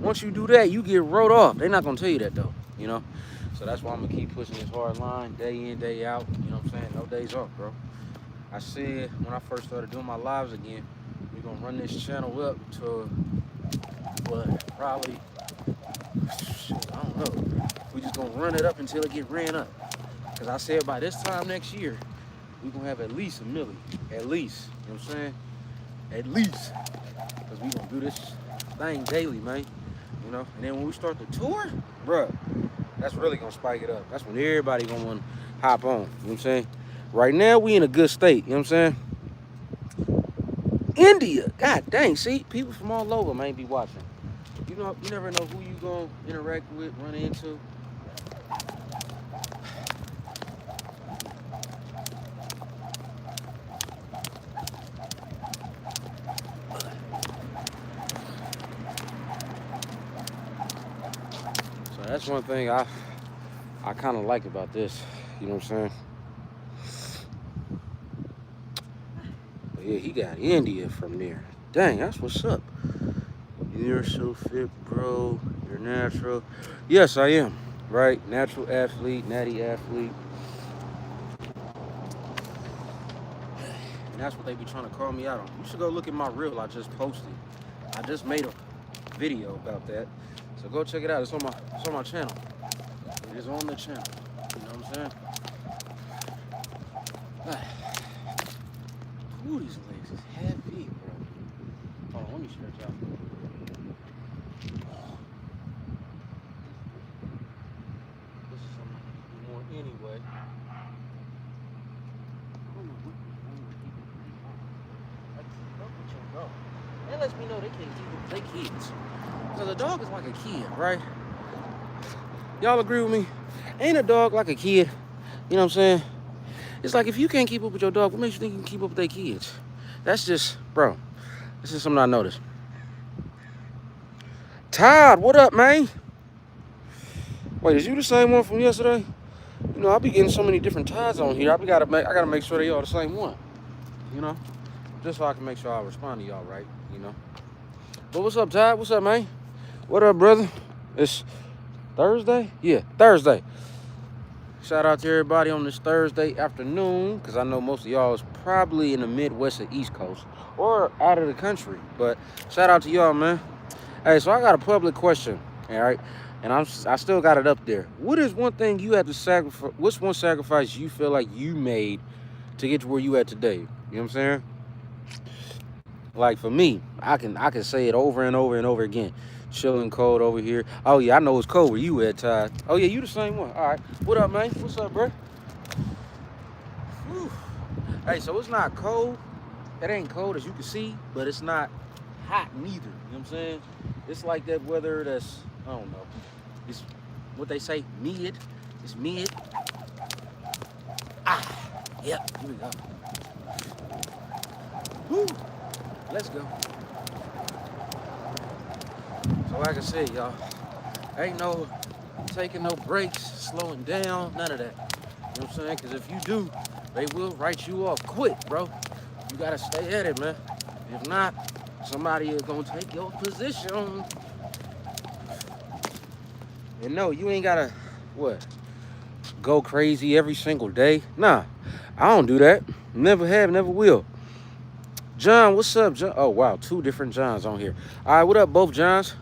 A: Once you do that, you get wrote off. They're not gonna tell you that though, you know? So that's why I'm gonna keep pushing this hard line day in, day out. You know what I'm saying? No days off, bro. I said when I first started doing my lives again, we're gonna run this channel up to probably, I don't know. We just gonna run it up until it get ran up. Cause I said by this time next year, we're gonna have at least a milli. At least. You know what I'm saying? At least. Cause we gonna do this thing daily, man. You know? And then when we start the tour, bruh, that's really gonna spike it up. That's when everybody gonna wanna hop on. You know what I'm saying? Right now we in a good state, you know what I'm saying? India, god dang, see, people from all over may be watching. You know, you never know who you gonna interact with, run into. So that's one thing I kind of like about this, you know what I'm saying? But yeah, he got India from there. Dang, that's what's up. You're so fit, bro. You're natural. Yes, I am. Right? Natural athlete, natty athlete. And that's what they be trying to call me out on. You should go look at my reel I just posted. I just made a video about that. So go check it out. It's on my channel. It is on the channel. You know what I'm saying? Ooh, these legs is heavy, bro. Hold on, let me stretch out. This is something more anyway. That lets me know they can't keep up with their kids. Because a dog is like a kid, right? Y'all agree with me? Ain't a dog like a kid? You know what I'm saying? It's like if you can't keep up with your dog, what makes you think you can keep up with their kids? That's just, bro, this is something I noticed. Todd, what up, man? Wait, is you the same one from yesterday? You know, I be getting so many different Todds on here. I gotta make sure they all the same one. You know? Just so I can make sure I respond to y'all right, you know? But what's up, Todd? What's up, man? What up, brother? It's Thursday? Yeah, Thursday. Shout out to everybody on this Thursday afternoon, because I know most of y'all is probably in the Midwest or East Coast or out of the country. But shout out to y'all, man. Hey, so I got a public question, all right? And I still got it up there. What is one thing you had to sacrifice? What's one sacrifice you feel like you made to get to where you at today? You know what I'm saying? Like for me, I can say it over and over and over again. Chilling cold over here. Oh yeah, I know it's cold where you at, Todd. Oh yeah, you the same one. All right. What up, man? What's up, bro? Whew. Hey, so it's not cold. It ain't cold as you can see, but it's not hot neither. You know what I'm saying? It's like that weather that's, I don't know. It's what they say, mid. It's mid. Yep, here we go. Woo. Let's go. So like I said, y'all, ain't no taking no breaks, slowing down, none of that. You know what I'm saying? Because if you do, they will write you off quick, bro. You got to stay at it, man. If not, somebody is going to take your position. And no, you ain't got to, go crazy every single day? Nah, I don't do that. Never have, never will. John, what's up, John? Oh, wow, 2 different Johns on here. All right, what up, both Johns?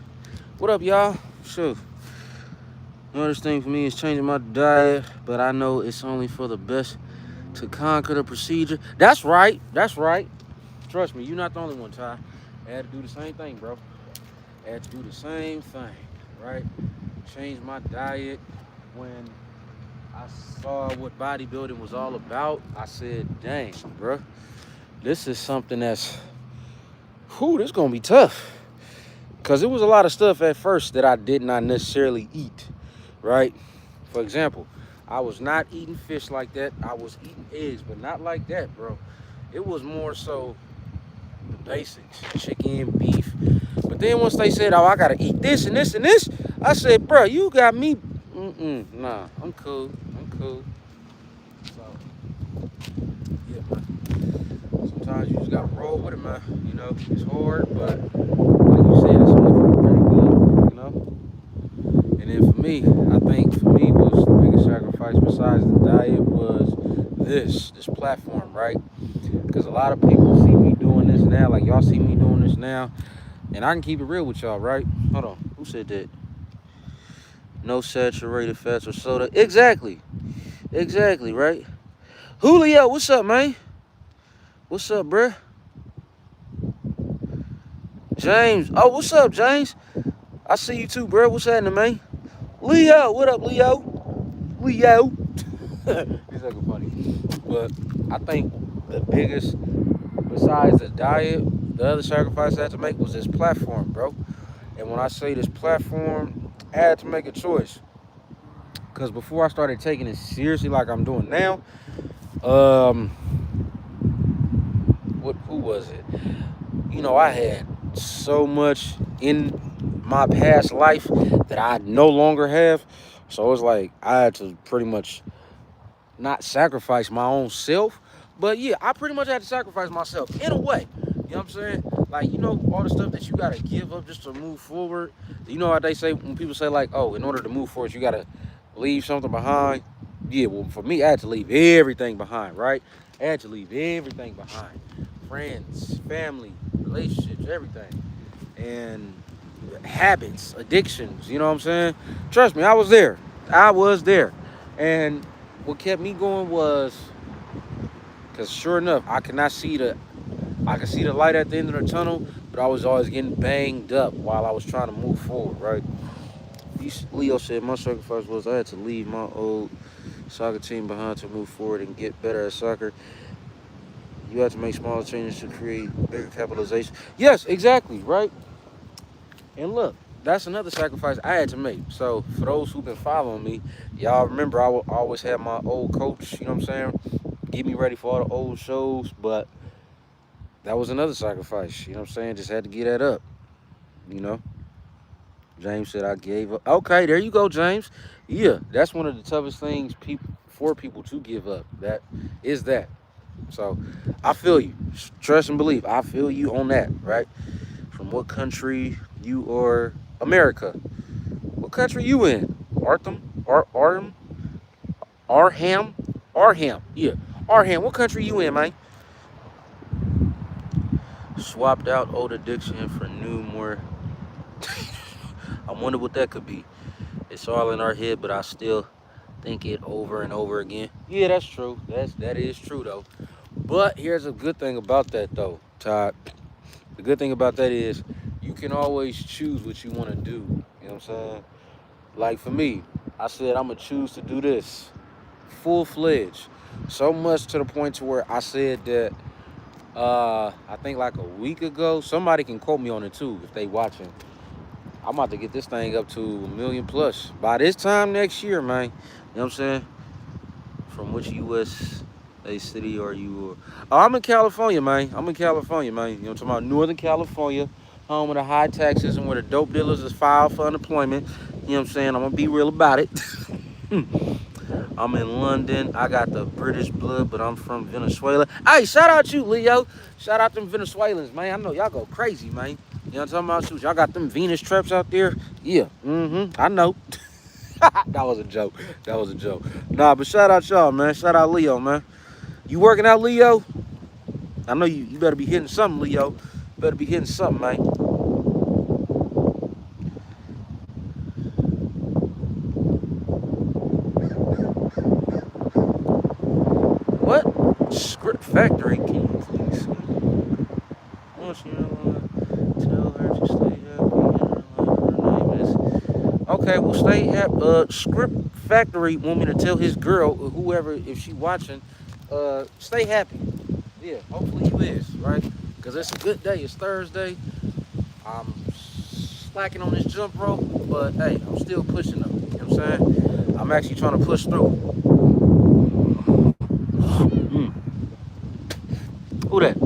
A: What up, y'all? Sure. The hardest thing for me is changing my diet, but I know it's only for the best to conquer the procedure. That's right. That's right. Trust me, you're not the only one, Ty. I had to do the same thing, bro. I had to do the same thing, right? Change my diet when I saw what bodybuilding was all about. I said, dang, bro, this is something that's, this gonna be tough. Because it was a lot of stuff at first that I did not necessarily eat, right? For example, I was not eating fish like that. I was eating eggs, but not like that, bro. It was more so the basics, chicken, beef. But then once they said, oh, I got to eat this and this and this, I said, bro, you got me. Nah, I'm cool. I'm cool. So, yeah, man. Sometimes you just got to roll with it, man. You know, it's hard, but like you said, it's only for the pretty good, you know? And then for me, I think for me was the biggest sacrifice besides the diet was this platform, right? Because a lot of people see me doing this now, like y'all see me doing this now, and I can keep it real with y'all, right? Hold on, who said that? No saturated fats or soda. Exactly, right? Julio, what's up, man? What's up, bruh? James, oh, what's up, James? I see you too, bro. What's happening, man? Leo, what up, Leo? Leo. He's looking funny. But I think the biggest, besides the diet, the other sacrifice I had to make was this platform, bro. And when I say this platform, I had to make a choice. Because before I started taking it seriously like I'm doing now, who was it? You know, I had so much in my past life that I no longer have. So it's like I had to pretty much not sacrifice my own self. But yeah, I pretty much had to sacrifice myself in a way. You know what I'm saying? Like, you know, all the stuff that you got to give up just to move forward. You know how they say, when people say like, oh, in order to move forward, you got to leave something behind. Yeah, well, for me, I had to leave everything behind, right? I had to leave everything behind. Friends, family, relationships, everything. And habits, addictions, you know what I'm saying? Trust me, I was there. And what kept me going was, because sure enough, I could see the light at the end of the tunnel, but I was always getting banged up while I was trying to move forward, right? Leo said, my sacrifice was I had to leave my old soccer team behind to move forward and get better at soccer. You have to make smaller changes to create bigger capitalization. Yes, exactly, right? And look, that's another sacrifice I had to make. So for those who've been following me, y'all remember I always had my old coach, you know what I'm saying? Get me ready for all the old shows, but that was another sacrifice, you know what I'm saying? Just had to get that up, you know? James said I gave up. Okay, there you go, James. Yeah, that's one of the toughest things for people to give up. That. So I feel you. Trust and believe. I feel you on that, right? From what country you are? America. What country you in? Arham? Yeah. Arham. What country you in, man? Swapped out old addiction for new, more. I wonder what that could be. It's all in our head, but I still think it over and over again. Yeah, that's true. That is true though. But here's a good thing about that though, Todd. The good thing about that is you can always choose what you want to do. You know what I'm saying? Like for me, I said I'm gonna choose to do this full-fledged. So much to the point to where I said that I think like a week ago, somebody can quote me on it too if they watching. I'm about to get this thing up to 1 million plus by this time next year, man. You know what I'm saying? From which U.S. city are you? Oh, I'm in California, man. You know what I'm talking about? Northern California, home of the high taxes and where the dope dealers is filed for unemployment. You know what I'm saying? I'm going to be real about it. I'm in London. I got the British blood, but I'm from Venezuela. Hey, shout out you, Leo. Shout out them Venezuelans, man. I know y'all go crazy, man. You know what I'm talking about? Y'all got them Venus traps out there? Yeah, I know. That was a joke. Nah, but shout out y'all, man. Shout out Leo, man. You working out, Leo? I know you better be hitting something, Leo. Better be hitting something, man. What? Script Factory? Can you please? once in your life. Tell her to stay happy. Her name is. Okay, well, stay happy. Script Factory want me to tell his girl, or whoever, if she watching, stay happy. Yeah, hopefully you is, right? Because it's a good day. It's Thursday. I'm slacking on this jump rope, but hey, I'm still pushing them. You know what I'm saying? I'm actually trying to push through. Mm. Who that?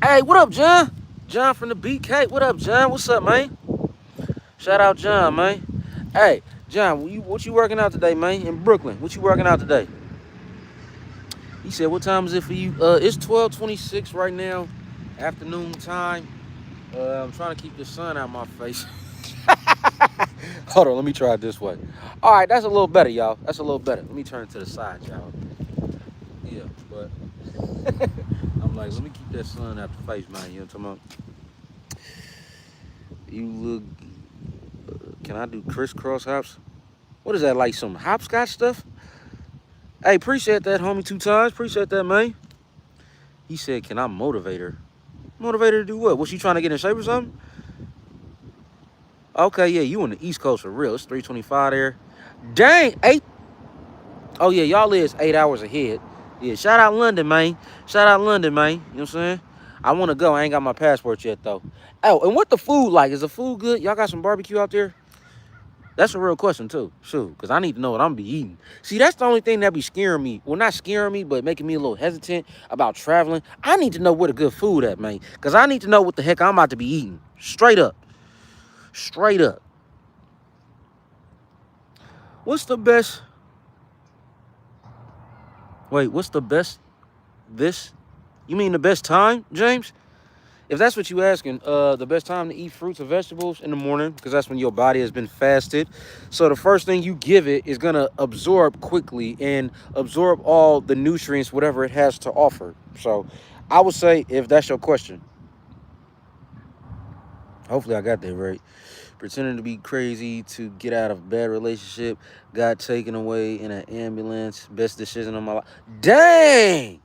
A: Hey, what up, John? John from the BK. What up, John? What's up, man? Shout out John, man. Hey, John, what you working out today, man? In Brooklyn. What you working out today? He said, what time is it for you? It's 12:26 right now, afternoon time. I'm trying to keep the sun out of my face. Hold on, let me try it this way. All right, that's a little better, y'all. That's a little better. Let me turn it to the side, y'all. Yeah, but I'm like, let me keep that sun out the face, man. You know what I'm talking about? You look. Can I do crisscross hops? What is that, like some hopscotch stuff? Hey, appreciate that, homie, 2 times. Appreciate that, man. He said, can I motivate her? Motivate her to do what? Was she trying to get in shape or something? Okay, yeah, you on the East Coast for real. It's 3:25 there. Dang, 8. Oh, yeah, y'all is 8 hours ahead. Yeah, shout out London, man. Shout out London, man. You know what I'm saying? I want to go. I ain't got my passport yet, though. Oh, and what the food like? Is the food good? Y'all got some barbecue out there? That's a real question, too. Shoot, because I need to know what I'm be eating. See, that's the only thing that be scaring me. Well, not scaring me, but making me a little hesitant about traveling. I need to know where the good food at, man. Because I need to know what the heck I'm about to be eating. Straight up. Straight up. What's the best? Wait, what's the best? This? You mean the best time, James? If that's what you asking, the best time to eat fruits and vegetables in the morning, because that's when your body has been fasted. So the first thing you give it is gonna absorb quickly and absorb all the nutrients, whatever it has to offer. So I would say, if that's your question, hopefully I got that right. Pretending to be crazy to get out of bad relationship, got taken away in an ambulance, best decision of my life. Dang!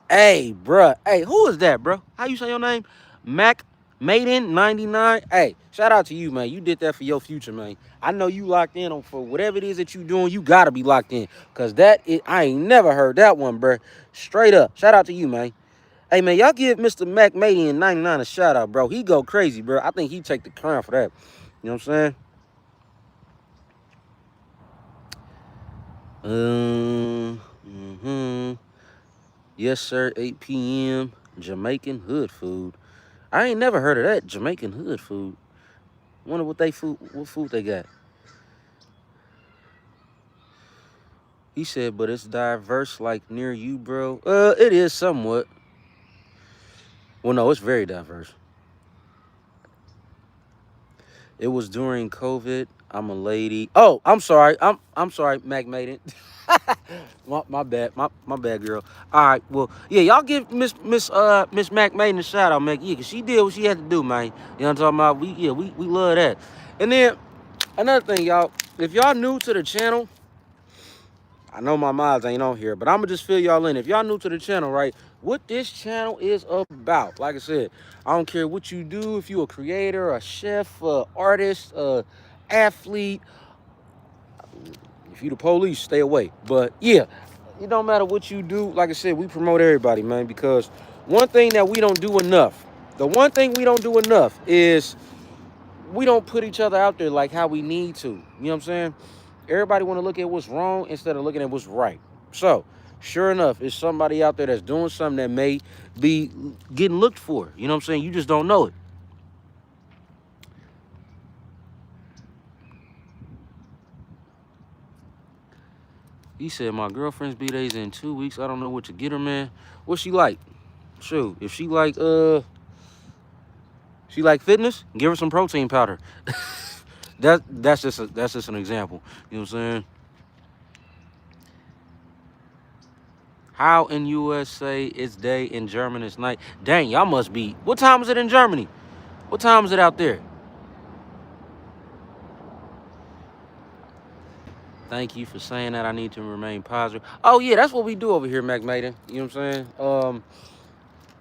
A: Hey, bruh. Hey, who is that, bro? How you say your name? Mac Maiden 99. Hey, shout out to you, man. You did that for your future, man. I know you locked in on for whatever it is that you doing. You gotta be locked in, cause I ain't never heard that one, bruh. Straight up. Shout out to you, man. Hey, man, y'all give Mr. Mac Maiden 99 a shout out, bro. He go crazy, bro. I think he take the crown for that. You know what I'm saying? Yes, sir. 8 p.m. Jamaican hood food. I ain't never heard of that. Jamaican hood food. Wonder what food they got. He said, but it's diverse like near you, bro. It is somewhat. Well, no, it's very diverse. It was during COVID. I'm a lady. Oh, I'm sorry. I'm sorry, Mac made it. my bad. My bad, girl. All right. Well, yeah, y'all give Miss Mac Maiden a shout out, man. Yeah, cause she did what she had to do, man. You know what I'm talking about? We love that. And then another thing, y'all, if y'all new to the channel, I know my mods ain't on here, but I'm gonna just fill y'all in. If y'all new to the channel, right, what this channel is about, like I said, I don't care what you do, if you a creator, a chef, artist, athlete, if you the police, stay away. But yeah, it don't matter what you do. Like I said, we promote everybody, man, because one thing that we don't do enough, the one thing we don't do enough is we don't put each other out there like how we need to. You know what I'm saying? Everybody want to look at what's wrong instead of looking at what's right. So, sure enough, it's somebody out there that's doing something that may be getting looked for. You know what I'm saying? You just don't know it. He said, my girlfriend's B-Day's in 2 weeks. I don't know what to get her, man. What's she like? Shoot, if she like fitness, give her some protein powder. that's just an example. You know what I'm saying? How in USA it's day, in Germany it's night. Dang, y'all must be. What time is it in Germany? What time is it out there? Thank you for saying that. I need to remain positive. Oh yeah, that's what we do over here, Mac Maiden. You know what I'm saying?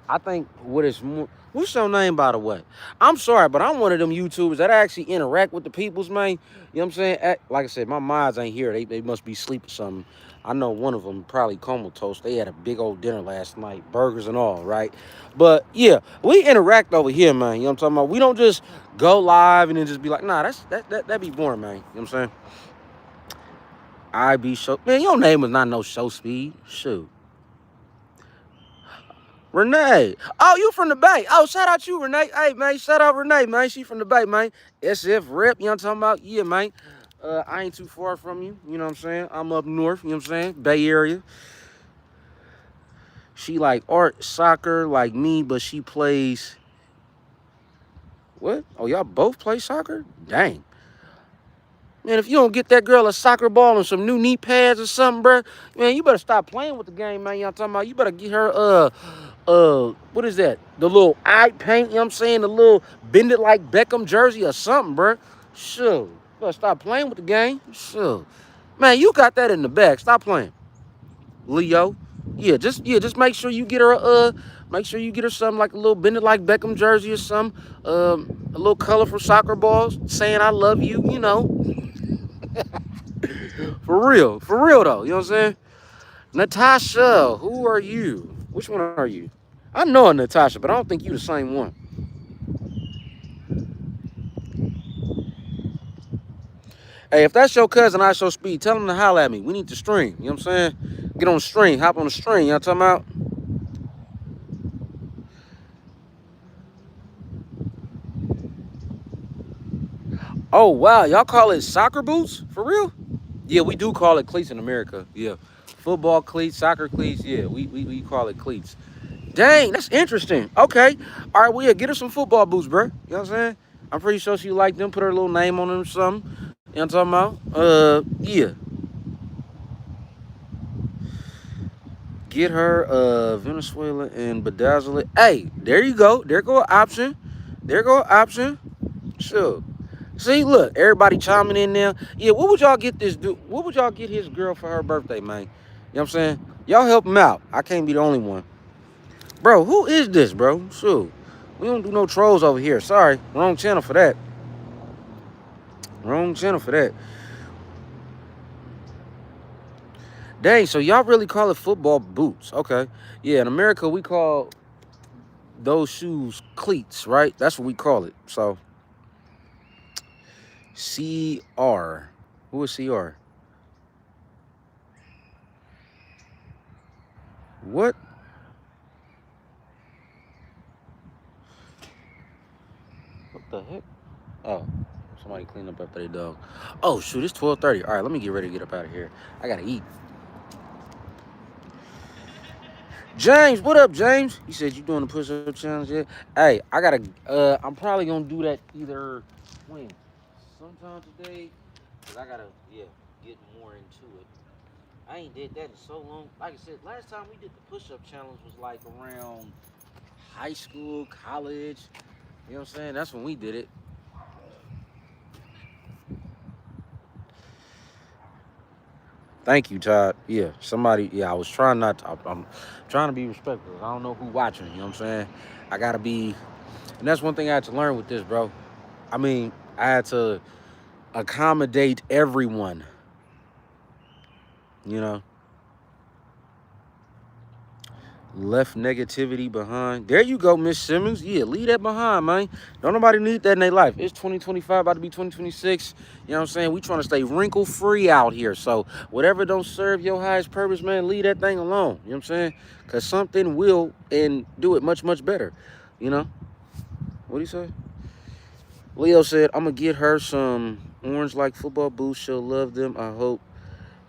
A: I think what is more. What's your name, by the way? I'm sorry, but I'm one of them YouTubers that actually interact with the peoples, man. You know what I'm saying? Like I said, my minds ain't here. They must be asleep or something. I know one of them probably comatose. They had a big old dinner last night, burgers and all, right? But yeah, we interact over here, man. You know what I'm talking about? We don't just go live and then just be like, nah, that be boring, man. You know what I'm saying? I be show, man. Your name was not no show speed. Shoot. Renee. Oh, you from the Bay. Oh, shout out you, Renee. Hey, man, shout out Renee, man. She from the Bay, man. SF rep, you know what I'm talking about? Yeah, man. I ain't too far from you, you know what I'm saying? I'm up north, you know what I'm saying? Bay Area. She like art, soccer, like me, but she plays, what? Oh, y'all both play soccer? Dang. Man, if you don't get that girl a soccer ball and some new knee pads or something, bro, man, you better stop playing with the game, man. You know what I'm talking about? You better get her, what is that? The little eye paint, you know what I'm saying? The little bend it like Beckham jersey or something, bro. Sure. You better stop playing with the game. Sure. Man, you got that in the bag. Stop playing. Leo. Yeah, just make sure you get her something like a little bend it like Beckham jersey or something. A little colorful soccer balls saying I love you, you know. For real though. You know what I'm saying? Natasha, who are you? Which one are you? I know a Natasha, but I don't think you the same one. Hey, if that's your cousin, I show speed. Tell him to holler at me. We need to stream. You know what I'm saying? Get on the stream. Hop on the stream. You know what I'm talking about? Oh, wow. Y'all call it soccer boots? For real? Yeah, we do call it cleats in America. Yeah. Football cleats, soccer cleats. Yeah, we call it cleats. Dang, that's interesting. Okay. All right, well, yeah, get her some football boots, bro. You know what I'm saying? I'm pretty sure she like them. Put her little name on them or something. You know what I'm talking about? Yeah. Get her Venezuela and bedazzle it. Hey, there you go. There go an option. There go an option. Sure. See, look, everybody chiming in there. Yeah, what would y'all get this dude? What would y'all get his girl for her birthday, man? You know what I'm saying? Y'all help him out. I can't be the only one. Bro, who is this, bro? Sure. We don't do no trolls over here. Sorry. Wrong channel for that. Wrong channel for that. Dang, so y'all really call it football boots. Okay. Yeah, in America, we call those shoes cleats, right? That's what we call it. So, CR. Who is CR? What? What the heck? Oh, somebody clean up after their dog. Oh, shoot, it's 12:30. All right, let me get ready to get up out of here. I got to eat. James, what up, James? He said you doing the push-up challenge yet? Hey, I'm probably gonna do that either when? Sometime today. Cause I gotta, yeah, get more into it. I ain't did that in so long. Like I said, last time we did the push-up challenge was like around high school, college. You know what I'm saying? That's when we did it. Thank you, Todd. Yeah, somebody. Yeah, I was trying not to. I'm trying to be respectful. I don't know who watching. You know what I'm saying? I gotta be, and that's one thing I had to learn with this, bro. I mean, I had to accommodate everyone. You know, left negativity behind. There you go, Miss Simmons. Yeah, leave that behind, man. Don't nobody need that in their life. It's 2025, about to be 2026. You know what I'm saying? We trying to stay wrinkle free out here. So whatever don't serve your highest purpose, man, leave that thing alone. You know what I'm saying? Cause something will and do it much, much better. You know? What do you say? Leo said, I'm gonna get her some orange like football boots. She'll love them, I hope.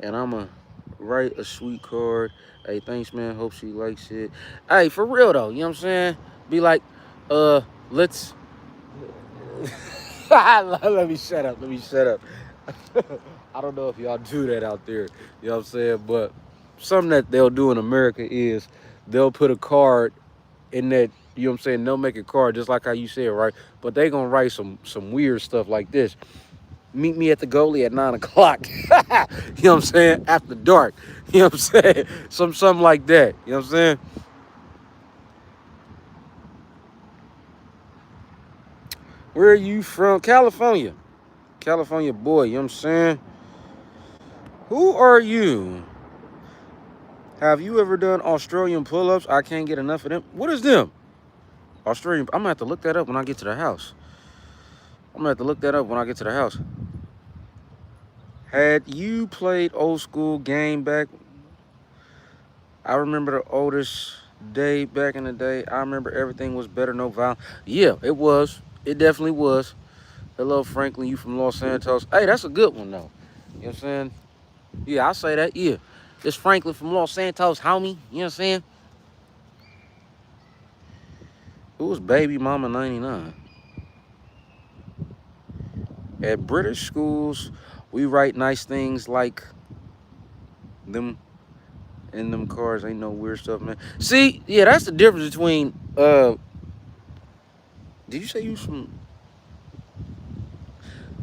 A: And I'm gonna write a sweet card. Hey, thanks, man. Hope she likes it. Hey, for real though, you know what I'm saying? Be like, let's let me shut up. Let me shut up. I don't know if y'all do that out there. You know what I'm saying? But something that they'll do in America is they'll put a card in that, you know what I'm saying? They'll make a card just like how you said, right? But they gonna write some weird stuff like this. Meet me at the goalie at 9 o'clock. You know what I'm saying? After dark. You know what I'm saying? Something like that. You know what I'm saying? Where are you from? California. California boy, you know what I'm saying? Who are you? Have you ever done Australian pull-ups? I can't get enough of them. What is them? Australian. I'm gonna have to look that up when I get to the house. I'm gonna have to look that up when I get to the house. Had you played old school game back? I remember the oldest day back in the day. I remember everything was better, no violence. Yeah, it was. It definitely was. Hello, Franklin. You from Los Santos? Hey, that's a good one though. You know what I'm saying? Yeah, I say that. Yeah, it's Franklin from Los Santos, homie. You know what I'm saying? Who was Baby Mama 99? At British schools, we write nice things like them in them cars. Ain't no weird stuff, man. See, yeah, that's the difference between did you say you was from?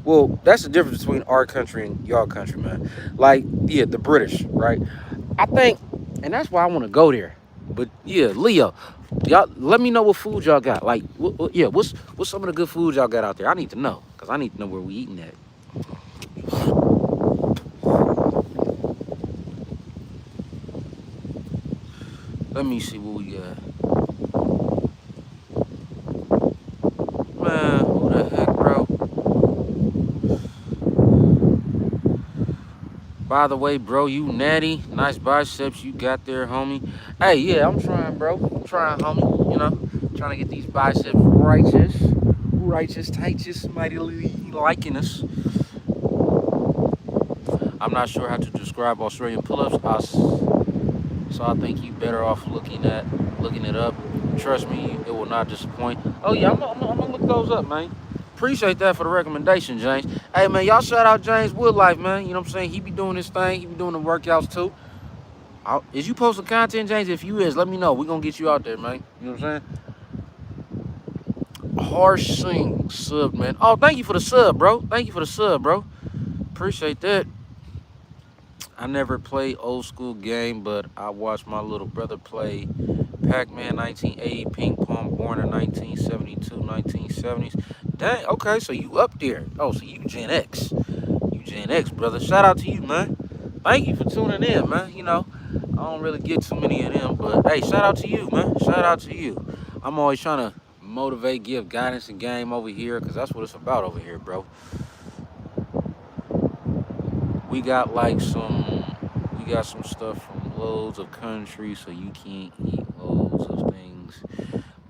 A: Well, that's the difference between our country and y'all country, man. Like, yeah, the British, right? I think, and that's why I want to go there. But yeah, Leo, y'all let me know what food y'all got. Like, yeah, what's some of the good food y'all got out there? I need to know, cause I need to know where we eating at. Let me see what we got. Man, who the heck, bro? By the way, bro, you natty. Nice biceps you got there, homie. Hey, yeah, I'm trying, bro. I'm trying, homie. You know, trying to get these biceps righteous. Righteous, tighteous, mightily liking us. I'm not sure how to describe Australian pull-ups. So I think you better off looking it up. Trust me, it will not disappoint. Oh yeah, I'm gonna look those up, man. Appreciate that for the recommendation, James. Hey man, y'all shout out James Woodlife, man. You know what I'm saying? He be doing his thing. He be doing the workouts too. Is you posting content, James? If you is, let me know. We gonna get you out there, man. You know what I'm saying? Harsh Sing sub, man. Oh, thank you for the sub, bro. Thank you for the sub, bro. Appreciate that. I never played old school game, but I watched my little brother play Pac-Man 1980, ping pong, born in 1972, 1970s. Dang, okay, so you up there. Oh, so you Gen X. You Gen X, brother. Shout out to you, man. Thank you for tuning in, man. You know, I don't really get too many of them, but hey, shout out to you, man. Shout out to you. I'm always trying to motivate, give guidance and game over here, because that's what it's about over here, bro. We got like we got some stuff from loads of countries, so you can't eat loads of things.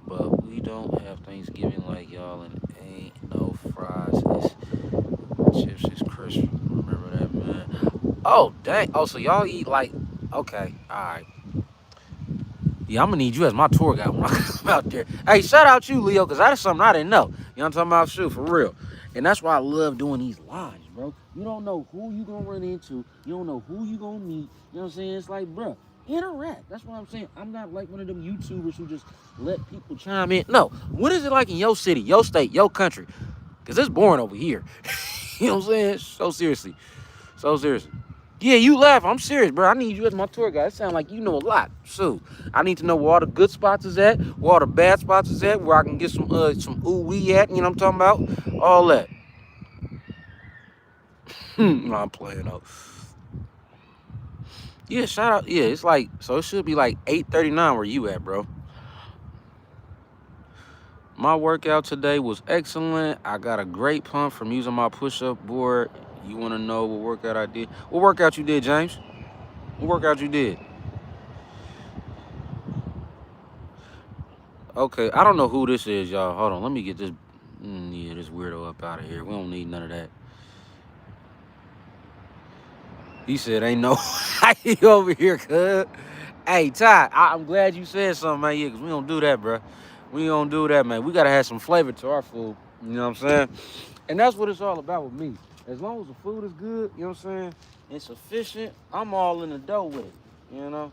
A: But we don't have Thanksgiving like y'all, and ain't no fries. It's chips, it's crisp. Remember that, man. Oh, dang. Oh, so y'all eat like, okay, all right. Yeah, I'm gonna need you as my tour guide when I come out there. Hey, shout out you, Leo, because that is something I didn't know. You know what I'm talking about? Shoot, for real. And that's why I love doing these lives, bro. You don't know who you gonna run into. You don't know who you gonna meet. You know what I'm saying? It's like, bro, interact. That's what I'm saying. I'm not like one of them YouTubers who just let people chime in. No. What is it like in your city, your state, your country? Because it's boring over here. You know what I'm saying? So seriously. So seriously. Yeah, you laugh. I'm serious, bro. I need you as my tour guide. It sounds like you know a lot. So I need to know where all the good spots is at, where all the bad spots is at, where I can get some ooh wee at. You know what I'm talking about? All that. No, I'm playing though. Yeah, shout out. Yeah, it's like so. It should be like 8:39 where you at, bro. My workout today was excellent. I got a great pump from using my push-up board. You want to know what workout I did? What workout you did, James? What workout you did? Okay, I don't know who this is, y'all. Hold on, let me get this. Yeah, this weirdo up out of here. We don't need none of that. He said, "Ain't no he over here, cuz." Hey, Ty, I'm glad you said something, man. Yeah, because we don't do that, bro. We don't do that, man. We gotta have some flavor to our food. You know what I'm saying? And that's what it's all about with me. As long as the food is good, you know what I'm saying, and sufficient, I'm all in the dough with it. You know,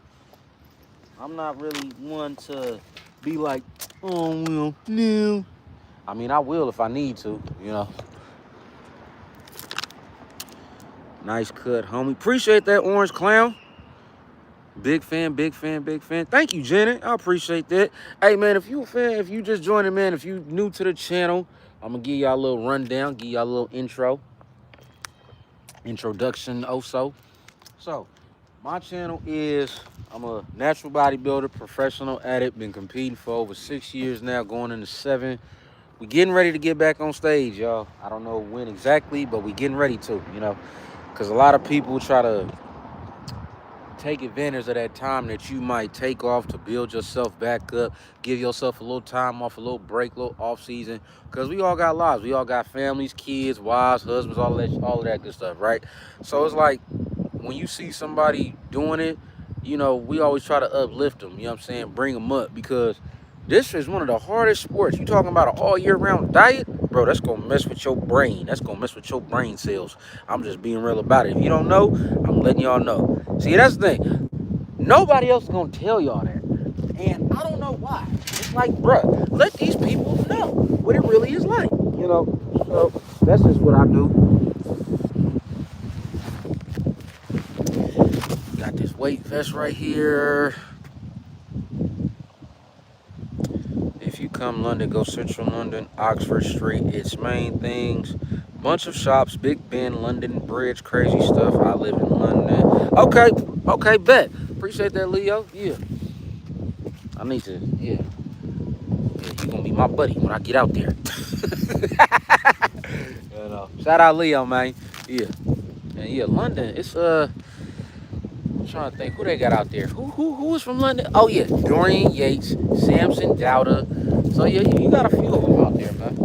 A: I'm not really one to be like, oh, well, no. I mean, I will if I need to, you know. Nice cut, homie. Appreciate that, Orange Clown. Big fan, big fan, big fan. Thank you, Janet. I appreciate that. Hey, man, if you a fan, if you just joining, man, if you new to the channel, I'm going to give y'all a little rundown, give y'all a little introduction also. So, my channel is, I'm a natural bodybuilder, professional addict, been competing for over 6 years now, going into 7. We getting ready to get back on stage, y'all. I don't know when exactly, but we getting ready to, because a lot of people try to take advantage of that time that you might take off to build yourself back up, give yourself a little time off, a little break, a little off season, because we all got lives. We all got families, kids, wives, husbands, all of that good stuff, right? So it's like when you see somebody doing it, we always try to uplift them, you know what I'm saying? Bring them up, because this is one of the hardest sports. You talking about an all year round diet, bro, that's gonna mess with your brain. That's gonna mess with your brain cells. I'm just being real about it. If you don't know, I'm letting y'all know. See, that's the thing. Nobody else is gonna tell y'all that. And I don't know why. It's like, bruh, let these people know what it really is like. So that's just what I do. Got this weight vest right here. If you come London, go Central London, Oxford Street, its main things. Bunch of shops, Big Ben, London Bridge, crazy stuff. I live in London. Okay, bet. Appreciate that, Leo. Yeah. I need to, yeah. You're gonna be my buddy when I get out there. Shout out Leo, man. Yeah. And yeah, London, it's I'm trying to think who they got out there. Who is from London? Oh yeah, Dorian Yates, Samson Dowda. So yeah, you got a few of them out there, man.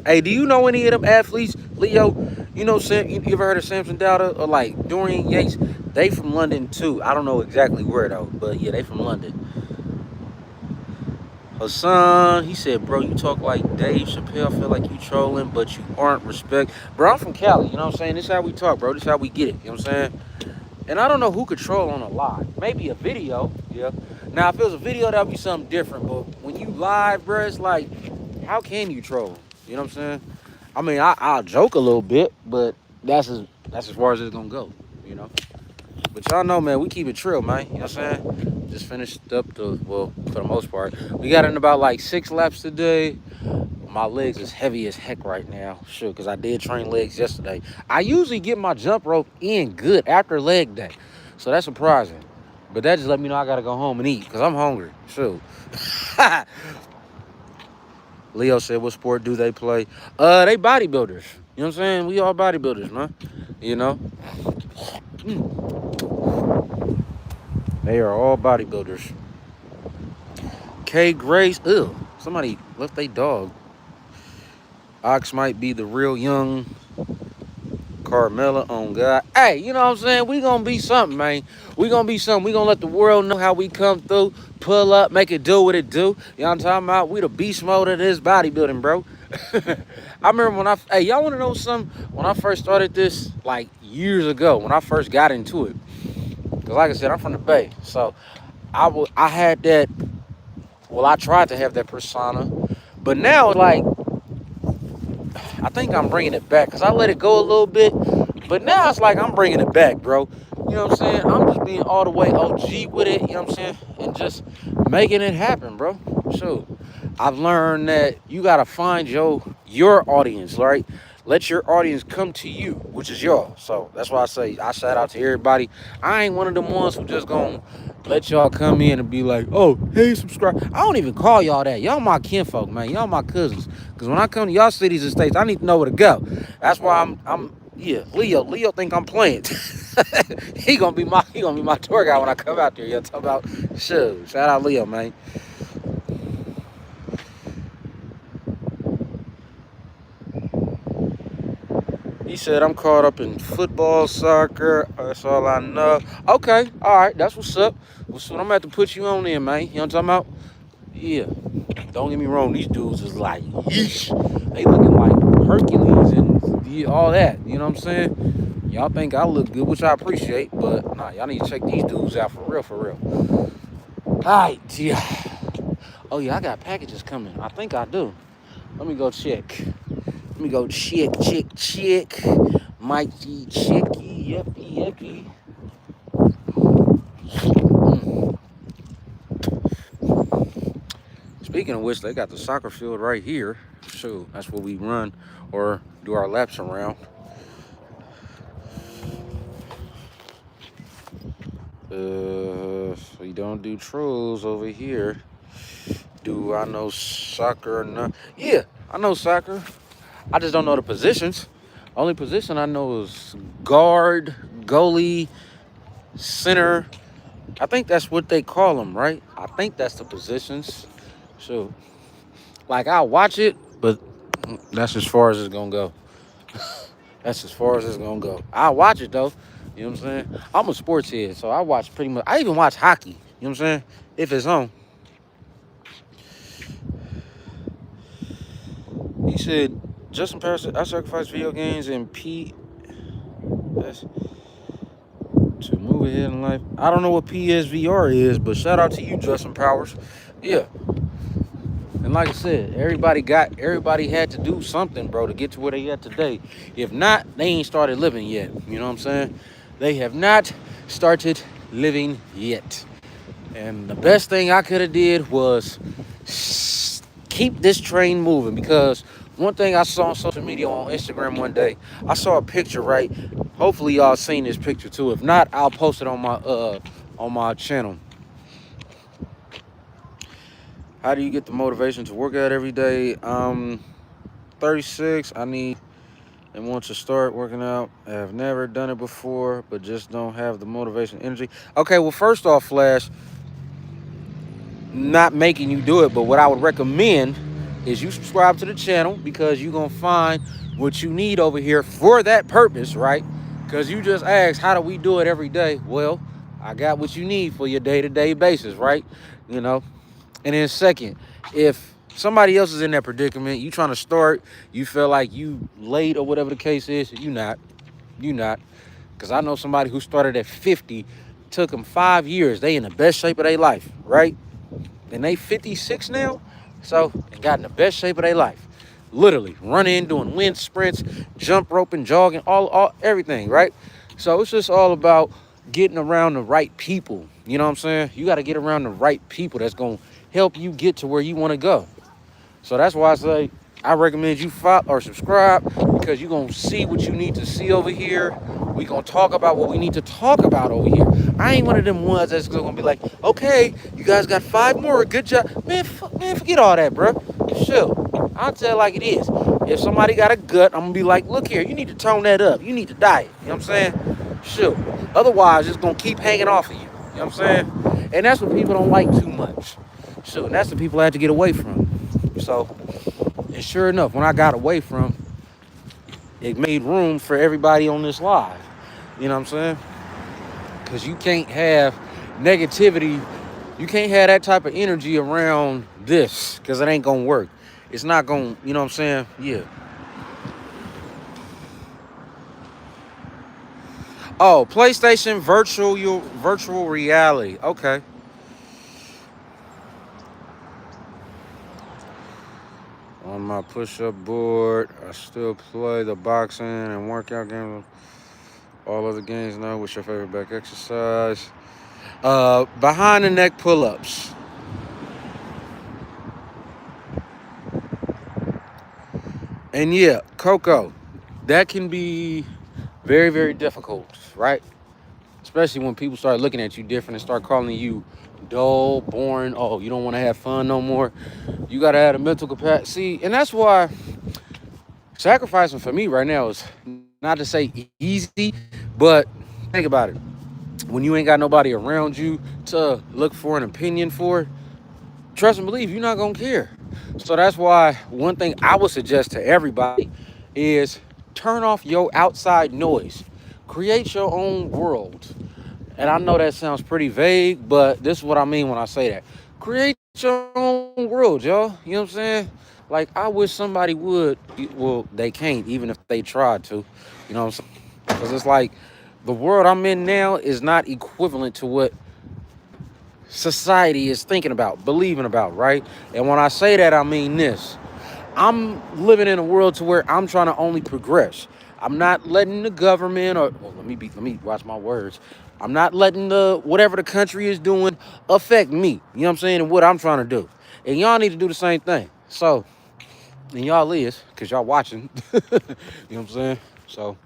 A: Hey, do you know any of them athletes, Leo? You ever heard of Samson Dowda or like Dorian Yates? They from London too. I don't know exactly where though, but yeah, they from London. Hassan, he said, bro, you talk like Dave Chappelle. I feel like you trolling, but you aren't. Respect. Bro, I'm from Cali, you know what I'm saying? This is how we talk, bro. This is how we get it, you know what I'm saying? And I don't know who could troll on a live. Maybe a video, yeah. Now, if it was a video, that would be something different. But when you live, bro, it's like, how can you troll? You know what I'm saying? I mean, I'll joke a little bit, but that's as far as it's going to go, But y'all know, man, we keep it trill, man. You know what I'm saying? Just finished up for the most part. We got in about like 6 laps today. My legs is heavy as heck right now. Sure, because I did train legs yesterday. I usually get my jump rope in good after leg day. So that's surprising. But that just let me know I got to go home and eat because I'm hungry. Sure. Leo said, what sport do they play? They bodybuilders. You know what I'm saying? We all bodybuilders, man. They are all bodybuilders. K Grace. Ew. Somebody left their dog. Ox might be the real young Carmella on God. Hey, you know what I'm saying? We gonna be something, man. We gonna be something. We gonna let the world know how we come through, pull up, make it do what it do. You know what I'm talking about? We the beast mode of this bodybuilding, bro. I remember when y'all wanna know something? When I first started this, like years ago, when I first got into it. Cause like I said, I'm from the Bay. So I had that, well, I tried to have that persona. But now, like, I think I'm bringing it back because I let it go a little bit. But now it's like I'm bringing it back, bro. You know what I'm saying? I'm just being all the way OG with it, you know what I'm saying? And just making it happen, bro. So I've learned that you got to find your audience, right? Let your audience come to you, which is y'all. So that's why I say I shout out to everybody. I ain't one of them ones who just gonna let y'all come in and be like, oh, hey, subscribe. I don't even call y'all that. Y'all my kinfolk, man. Y'all my cousins. Because when I come to y'all cities and states, I need to know where to go. That's why yeah, Leo think I'm playing. he gonna be my tour guy when I come out there. Y'all talk about shit. Shout out Leo, man. He said, I'm caught up in football, soccer. That's all I know. Okay, all right, that's what's up. So I'm gonna have to put you on there, man. You know what I'm talking about? Yeah. Don't get me wrong, these dudes is like, yeesh. They looking like Hercules and all that. You know what I'm saying? Y'all think I look good, which I appreciate, but nah, y'all need to check these dudes out for real. All right, yeah. Oh yeah, I got packages coming. I think I do. Let me go check. Check. Mighty chicky, yucky, yucky. Speaking of which, they got the soccer field right here. So that's where we run or do our laps around. We don't do trolls over here. Do I know soccer or not? Yeah, I know soccer. I just don't know the positions. Only position I know is guard, goalie, center. I think that's what they call them, right? I think that's the positions. So, like, I'll watch it, but that's as far as it's gonna go. That's as far as it's gonna go. I'll watch it though. You know what I'm saying? I'm a sports head, so I watch pretty much. I even watch hockey. You know what I'm saying? If it's on. He said, Justin Powers said, I sacrifice video games and PS to move ahead in life. I don't know what PSVR is, but shout out to you, Justin Powers. Yeah. And like I said, everybody had to do something, bro, to get to where they at today. If not, they ain't started living yet. You know what I'm saying? They have not started living yet. And the best thing I could have did was keep this train moving, because one thing I saw on social media on Instagram one day, I saw a picture, right? Hopefully y'all seen this picture too. If not, I'll post it on my channel. How do you get the motivation to work out every day? 36. I need and want to start working out. I have never done it before, but just don't have the motivation, energy. Okay, well, first off, Flash, not making you do it, but what I would recommend is you subscribe to the channel, because you're going to find what you need over here for that purpose, right? Because you just asked, how do we do it every day? Well, I got what you need for your day-to-day basis, right? You know? And then second, if somebody else is in that predicament, you trying to start, you feel like you late or whatever the case is, you not. Because I know somebody who started at 50, took them 5 years. They in the best shape of their life, right? And they 56 now, so they got in the best shape of their life. Literally, running, doing wind sprints, jump roping, jogging, all everything, right? So it's just all about getting around the right people. You know what I'm saying? You got to get around the right people that's going to help you get to where you want to go. So that's why I say I recommend you follow or subscribe, because you're going to see what you need to see over here. We're going to talk about what we need to talk about over here. I ain't one of them ones that's going to be like, okay, you guys got 5 more. Good job. Man, forget all that, bro. Sure. I'll tell it like it is. If somebody got a gut, I'm going to be like, look here, you need to tone that up. You need to diet. You know what I'm saying? Sure. Otherwise, it's going to keep hanging off of you. You know what I'm saying? And that's what people don't like too much. So that's the people I had to get away from. So, and sure enough, when I got away from, it made room for everybody on this live. You know what I'm saying? Because you can't have negativity. You can't have that type of energy around this, because it ain't going to work. It's not going to, you know what I'm saying? Yeah. Oh, PlayStation virtual reality. Okay. On my push-up board, I still play the boxing and workout games. All other games now. What's your favorite back exercise? Behind the neck pull-ups. And yeah, Coco, that can be very, very difficult, right? Especially when people start looking at you different and start calling you dull, boring. Oh, you don't want to have fun no more. You got to have a mental capacity. And that's why sacrificing for me right now is not to say easy, but think about it. When you ain't got nobody around you to look for an opinion for, trust and believe you're not going to care. So that's why one thing I would suggest to everybody is turn off your outside noise. Create your own world. And I know that sounds pretty vague, but this is what I mean when I say that. Create your own world, y'all. You know what I'm saying? Like, I wish somebody would. Well, they can't, even if they tried to. You know what I'm saying? Because it's like the world I'm in now is not equivalent to what society is thinking about, believing about, right? And when I say that, I mean this. I'm living in a world to where I'm trying to only progress. I'm not letting the government or well, let me watch my words. I'm not letting the whatever the country is doing affect me. You know what I'm saying? And what I'm trying to do. And y'all need to do the same thing. So, and y'all is, because y'all watching. You know what I'm saying? So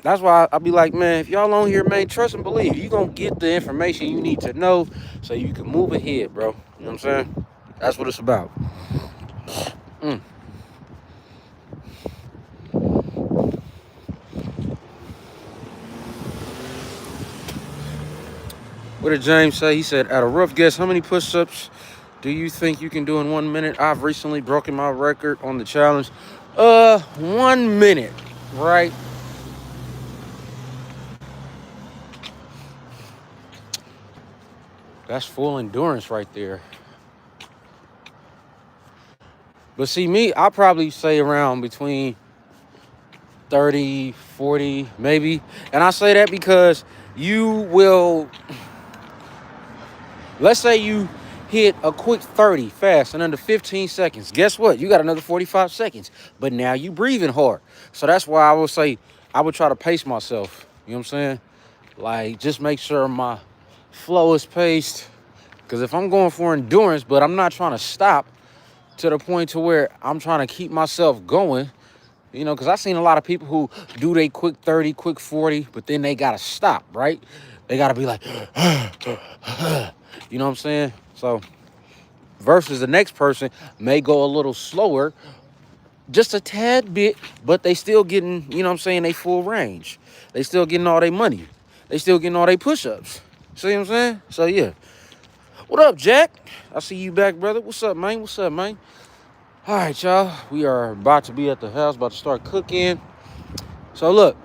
A: that's why I'll be like, man, if y'all on here, man, trust and believe. You gonna get the information you need to know so you can move ahead, bro. You know what I'm saying? That's what it's about. Mm. What did James say? He said, at a rough guess, how many push-ups do you think you can do in 1 minute? I've recently broken my record on the challenge. 1 minute, right? That's full endurance right there. But see, me, I'll probably say around between 30, 40, maybe. And I say that because you will, let's say you hit a quick 30 fast in under 15 seconds. Guess what? You got another 45 seconds. But now you breathing hard. So that's why I would say I would try to pace myself. You know what I'm saying? Like, just make sure my flow is paced. Because if I'm going for endurance, but I'm not trying to stop to the point to where I'm trying to keep myself going, you know, because I've seen a lot of people who do they quick 30, quick 40, but then they got to stop, right? They got to be like, you know what I'm saying? So versus the next person may go a little slower, just a tad bit, but they still getting, you know what I'm saying, they full range. They still getting all their money. They still getting all their push-ups. See what I'm saying? So, yeah. What up, Jack? I see you back, brother. What's up, man? What's up, man? All right, y'all. We are about to be at the house, about to start cooking. So, look,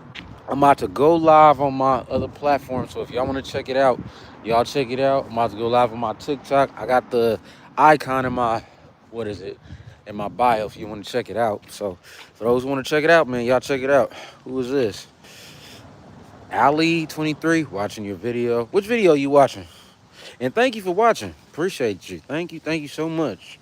A: I'm about to go live on my other platform. So, if y'all want to check it out, y'all check it out. I'm about to go live on my TikTok. I got the icon in my, what is it? In my bio if you want to check it out. So, for those who want to check it out, man, y'all check it out. Who is this? Ali23 watching your video. Which video you watching? And thank you for watching. Appreciate you. Thank you so much.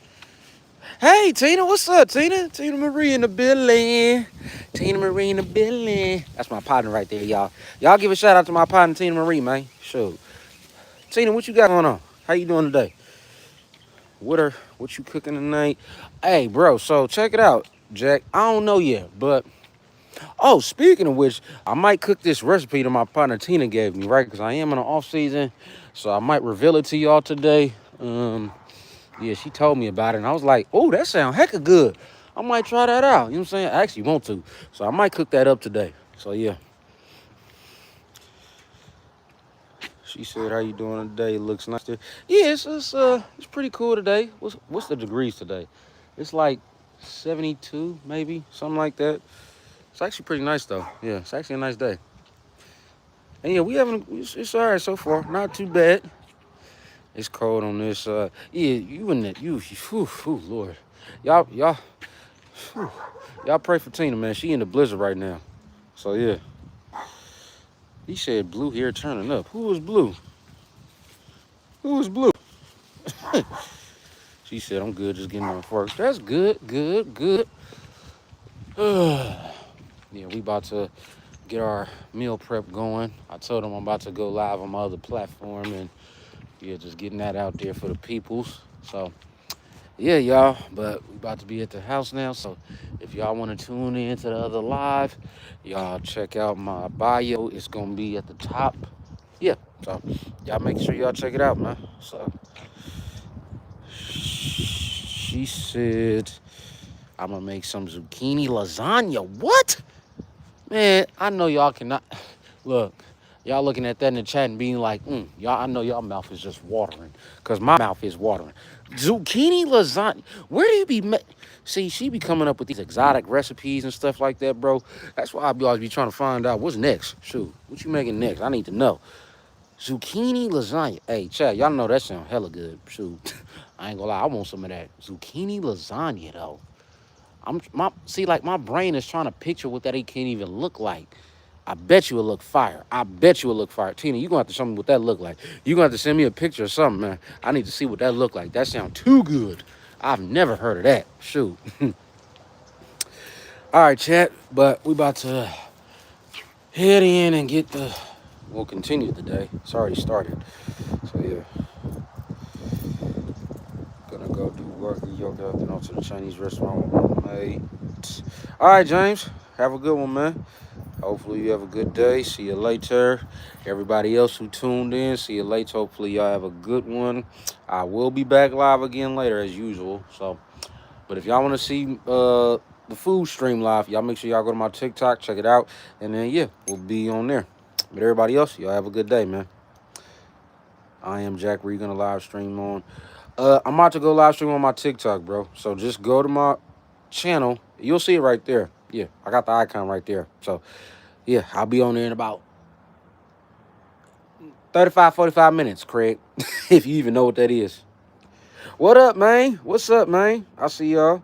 A: Hey, Tina, what's up, Tina? Tina Marie in the building. Tina Marie in the building. That's my partner right there, y'all. Y'all give a shout out to my partner, Tina Marie, man. Sure. Tina, what you got going on? How you doing today? What you cooking tonight? Hey, bro, so check it out, Jack. I don't know yet, but oh, speaking of which, I might cook this recipe that my partner Tina gave me, right? Because I am in the off season, so I might reveal it to y'all today. Yeah, she told me about it, and I was like, oh, that sounds hecka good. I might try that out. You know what I'm saying? I actually want to, so I might cook that up today. So yeah. She said, "How you doing today? Looks nice." Yeah, it's pretty cool today. What's the degrees today? It's like 72, maybe something like that. It's actually pretty nice though. Yeah, it's actually a nice day. And yeah, it's all right so far. Not too bad. It's cold on this. Yeah, you and that. Whew, Lord, whew, y'all pray for Tina, man. She in the blizzard right now. So yeah. He said blue here turning up. Who was blue? Who was blue? She said, I'm good, just getting off work. That's good. Yeah, we about to get our meal prep going. I told him I'm about to go live on my other platform and yeah, just getting that out there for the peoples. So yeah, y'all, but we about to be at the house now. So if y'all want to tune in to the other live, y'all check out my bio. It's gonna be at the top. Yeah, so y'all make sure y'all check it out, man. So she said, I'm gonna make some zucchini lasagna. What? Man, I know y'all cannot. Look, y'all looking at that in the chat and being like, y'all, I know y'all mouth is just watering. Because my mouth is watering. Zucchini lasagna. Where do you be? See, she be coming up with these exotic recipes and stuff like that, bro. That's why I always be trying to find out what's next. Shoot, what you making next? I need to know. Zucchini lasagna. Hey, Chad, y'all know that sound hella good. Shoot, I ain't gonna lie, I want some of that. Zucchini lasagna, though. My brain is trying to picture what that can't even look like. I bet you it'll look fire. Tina, you gonna have to show me what that look like. You gonna have to send me a picture or something, man. I need to see what that look like. That sound too good. I've never heard of that. Shoot. All right, chat. But we about to head in and get the. We'll continue the day. It's already started. So yeah, gonna go do work and yoga. Then on to the Chinese restaurant with my mate. All right, James. Have a good one, man. Hopefully you have a good day. See you later. Everybody else who tuned in, see you later. Hopefully y'all have a good one. I will be back live again later as usual. So, but if y'all want to see the food stream live, y'all make sure y'all go to my TikTok, check it out, and then yeah, we'll be on there. But everybody else, y'all have a good day, man. I am Jack Reed, gonna live stream on. I'm about to go live stream on my TikTok, bro. So just go to my channel. You'll see it right there. Yeah, I got the icon right there. So yeah, I'll be on there in about 35, 45 minutes, Craig. If you even know what that is. What up, man? What's up, man? I'll see y'all.